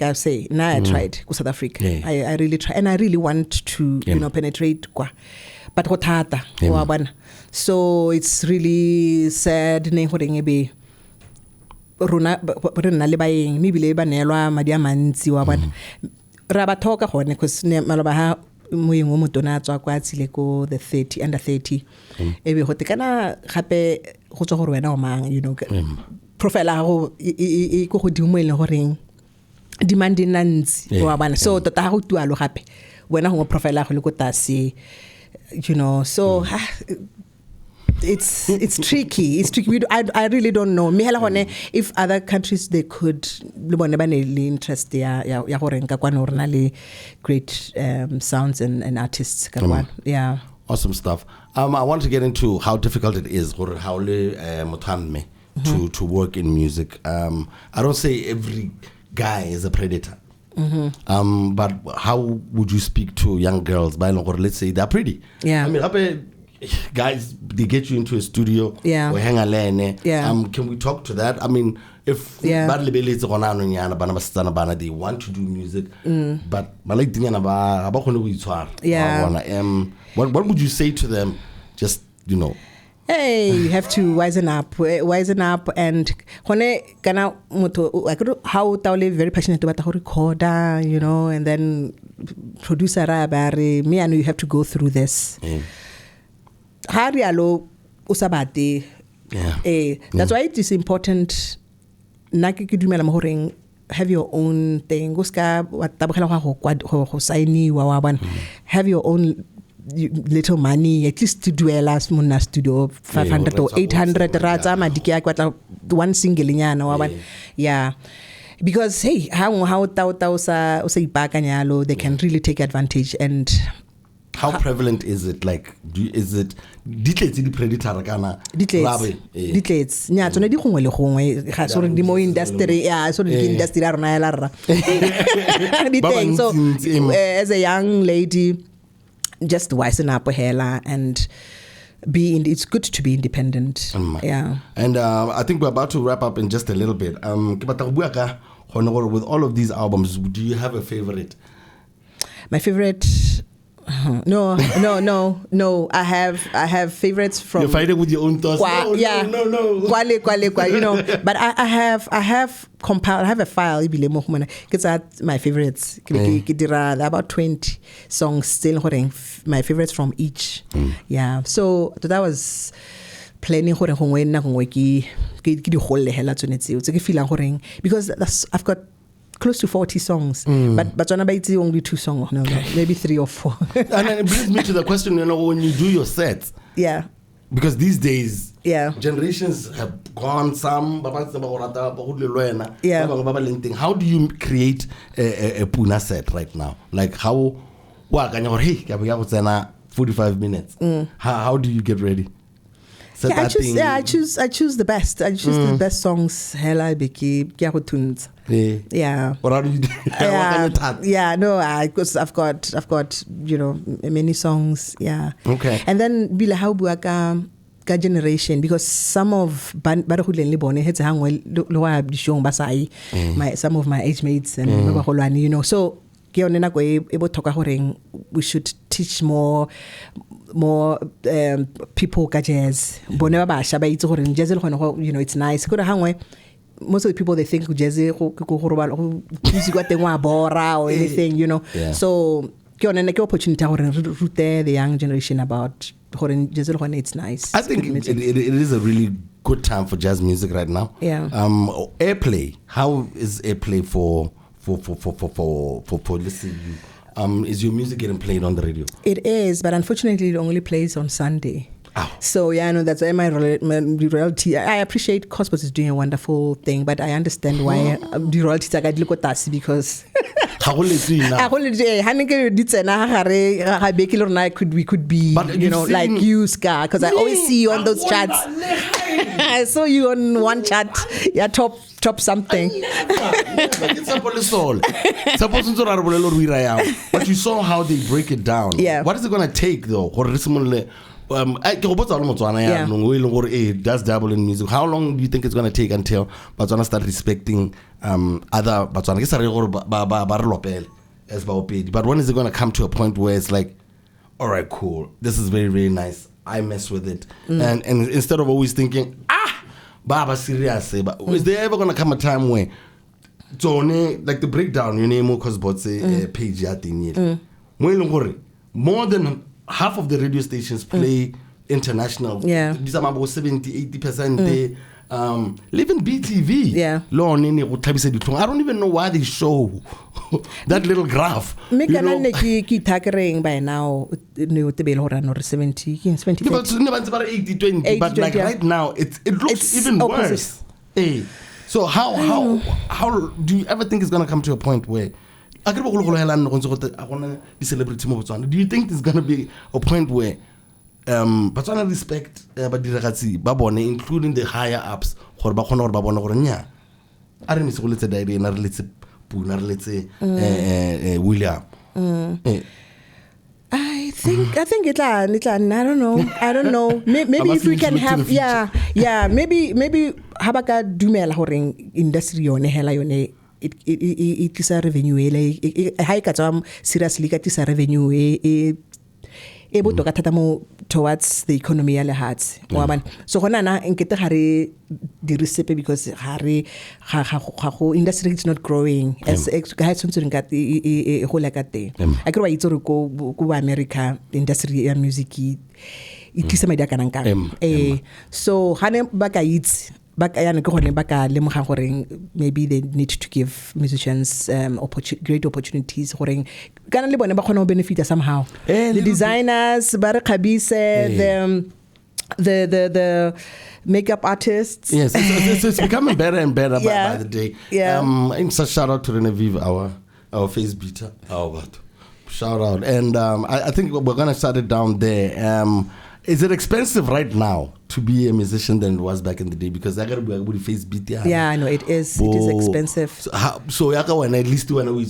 I say, now I tried go South Africa. I really try, and I really want to penetrate but so it's really sad rona le baeng maybe le ba nelwa madi a mantsi wa bona ra ba thoka gone because ne maloba ha moeng o motona tswa kwa tsile ko the 30 under 30 ebe go tekana gape go tswa gore wena o mang profile go go godimo ile goreng demand nantsi wa bona so tota go tualo gape wena go profile go le ko tase so it's tricky. It's tricky. I really don't know. If other countries they could interest great sounds and artists. Yeah. Awesome stuff. I want to get into how difficult it is to work in music. I don't say every guy is a predator. But how would you speak to young girls? Let's say they're pretty. Yeah. I mean, guys, they get you into a studio or hang a lane. Can we talk to that? I mean, if they want to do music, but what would you say to them? Just hey, you have to wisen up, and how very passionate about the recorder, and then producer me, I know you have to go through this. That's why it is important have your own thing. Have your own little money, at least to do a last Muna studio 500 or 800 one single because hey, how they can really take advantage. And how prevalent is it? Like, is it Ditholwana predator kana? Ditholwana. Nya tsone di gongwe le gongwe ga so re di mo industry so re di industry ra rona ya la rra. So as a young lady, just wisen up hela and it's good to be independent. Yeah. And I think we're about to wrap up in just a little bit. With all of these albums, do you have a favorite? My favorite. No. I have favorites from. You're fighting with your own thoughts. No. Kwale, but I have compiled. I have a file. Because my favorites. About 20 songs still. My favorites from each. Yeah. So that was planning because I've got close to 40 songs, but Batswana Baiti only 2 songs, no, maybe 3 or 4. And it brings me to the question, when you do your sets, because these days, generations have gone. Some, how do you create a Punah set right now? Like how? 45 minutes. How do you get ready? I choose the best. I choose the best songs. Hela beki tunes. Yeah. What do you do? Because I've got many songs. Yeah. Okay. And then bila how buaka generation, because some of some of my age mates and so we should teach more people jazz. It's nice. Most of the people, they think jazz music or anything, So opportunity the young generation about it's nice. I think it is a really good time for jazz music right now. Yeah. Airplay. How is airplay for listening? Is your music getting played on the radio? It is, but unfortunately, it only plays on Sunday. Oh. So I know that's why my royalty. I appreciate Cosmos is doing a wonderful thing, but I understand why the royalties are because. We could be, like you, Scar, because I always see you on those charts. I saw you on one chart. Yeah, top something. It's a polisol. But you saw how they break it down. Yeah. What is it going to take though? It does dabble in music. How long do you think it's going to take until Batswana start respecting other Batswana? But when is it going to come to a point where it's like, all right, cool, this is very, very nice, I mess with it, and instead of always thinking, Baba serious, is there ever going to come a time where like the breakdown, you name because page more than half of the radio stations play international. Yeah. These are about 70-80% they live in BTV. Yeah. I don't even know why they show that little graph. Me kana ne ki targeting by now ne o tebele hore no 70 but 80-20 but like right now it looks it's even worse. Hey. So how do you ever think it's going to come to a point where do you think there's going to be a point where Batswana respect including the higher ups William? I think it's I don't know. Maybe if we can have maybe habaka dumela hore industry yone hela yone it tlisa revenue ha ikatswa seriously ka tlisa revenue e botoka thata mo towards the economy ya lehatsi wa bana so gona na nkete gare di recipe because gare go industry is not growing as ga something ka e go la ka teng a ke wa itse re go America industry ya music e tlisa madi a kana nkang so hane ba ka itse maybe they need to give musicians great opportunities benefit somehow. The designers, the makeup artists. Yes, it's becoming better and better by the day. Yeah. So shout out to Renevive, our face beater. Shout out. And I think we're going to start it down there. Is it expensive right now to be a musician than it was back in the day? Because I got to be able to face beat. Yeah, I know it is. It is expensive. So when at least when we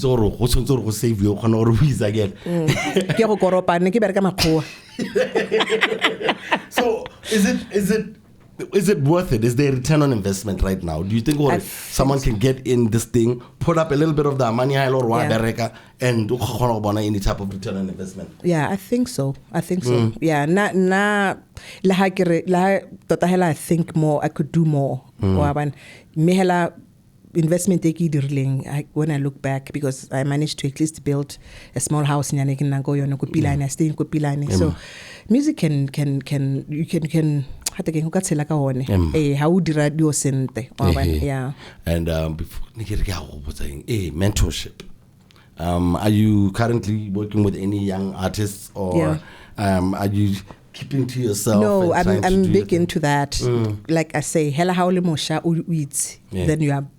save you or again. So is it worth it? Is there a return on investment right now? Do you think someone can get in this thing, put up a little bit of the money and any type of return on investment? Yeah, I think so. Yeah, I think more. I could do more. Investment when I look back, because I managed to at least build a small house in Yannick, I stay in Kopilane. So music can how would you radio sente? Yeah. And before mentorship. Are you currently working with any young artists, or are you keeping to yourself? No, I'm big into that. Like I say, hela haole mosha uits. Then you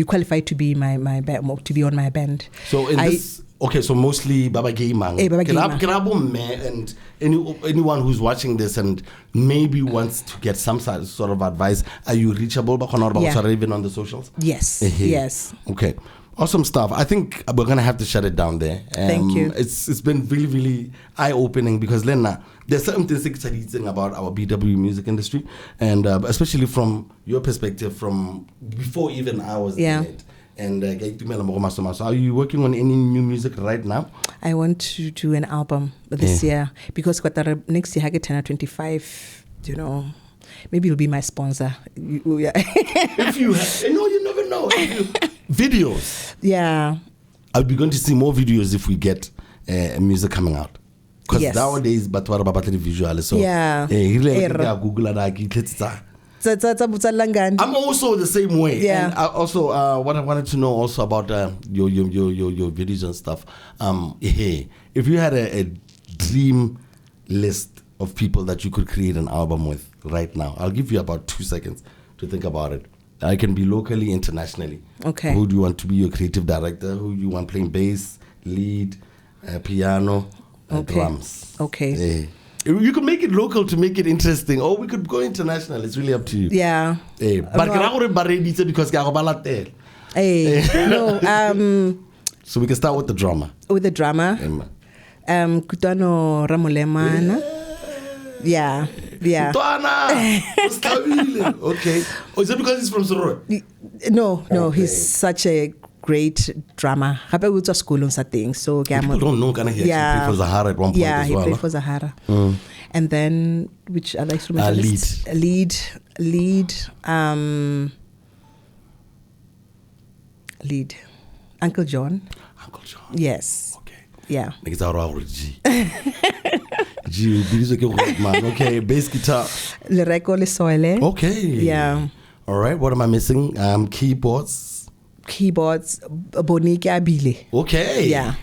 qualify to be my to be on my band. So in this. Okay, so mostly Baba Gaymang. And anyone who's watching this and maybe wants to get some sort of advice, are you reachable? Even on the socials? Yes. Yes. Okay. Awesome stuff. I think we're going to have to shut it down there. Thank you. It's been really, really eye-opening because Lena, there's certain things about our BW music industry, and especially from your perspective, from before even I was in it. And so are you working on any new music right now? I want to do an album this year because next year I get 25, maybe you'll be my sponsor. If you you never know. Videos. Yeah. I'll be going to see more videos if we get music coming out. Because nowadays, but what about the visual? So Google I'm also the same way. Yeah. And also, what I wanted to know also about your videos and stuff. If you had a dream list of people that you could create an album with right now, I'll give you about 2 seconds to think about it. I can be locally, internationally. Okay. Who do you want to be your creative director? Who you want playing bass, lead, piano, drums? Okay. You could make it local to make it interesting, or we could go international. It's really up to you. Yeah. But because no. So we can start with the drama. With the drama. Kutano Ramolemana. Yeah. Okay. Oh, is it because he's from Soror? No, okay. He's such a great drama. People don't know, kind of he played for Zahara at one point as well. Yeah, he played for Zahara. And then, which other instrumentalists? Lead. Uncle John. Yes. Okay. Yeah. Okay, bass guitar. Lereko Lesoile. Okay. Yeah. All right, what am I missing? Keyboards, Bonike Abile. Okay. Yeah.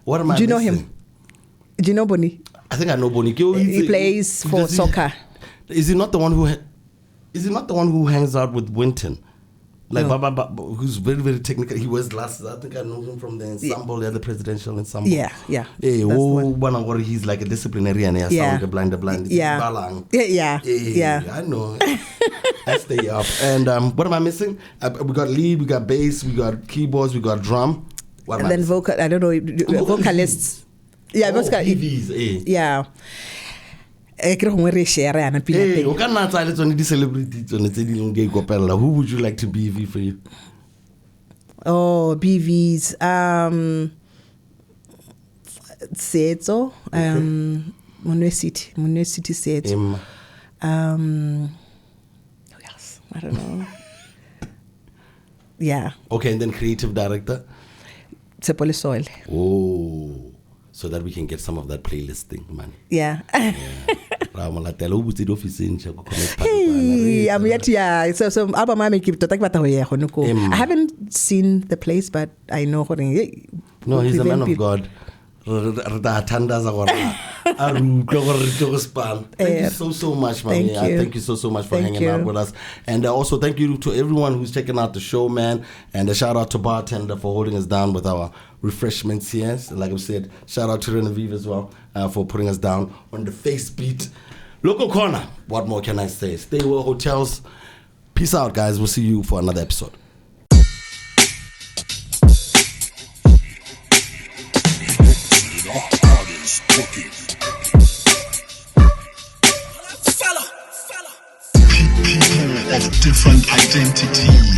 What am I missing? Do you know him? Do you know Boni? I think I know Bonike. He plays for soccer. Is he not the one who hangs out with Winton? Like no. Who's very, very technical. He wears glasses. I think I know him from the ensemble, the presidential ensemble. Yeah. He's like a disciplinarian. Yeah. The blind. Yeah. I know. I stay up. And what am I missing? We got lead, we got bass, we got keyboards, we got drum. What and then vocal. I don't know. Vocalists. Yeah. PVs. Yeah. Who would you like to BV for you? Oh, BVs. Seto. Munwe City Seto. Who else? I don't know. Yeah. Okay, and then creative director? Tsepole Soil. Oh. So that we can get some of that playlisting, man. Yeah. Hey, I'm yet, yeah. So album I keep to talk about I haven't seen the place, but I know what. No, he's a man of God. Thank you so much, man. Thank you so much for hanging out with us. And also thank you to everyone who's checking out the show, man. And a shout out to Bartender for holding us down with our refreshments here. So like I said, shout out to Renevive as well for putting us down on the face beat. Local Corner, what more can I say? Stay well, hotels. Peace out, guys. We'll see you for another episode. People of different identities.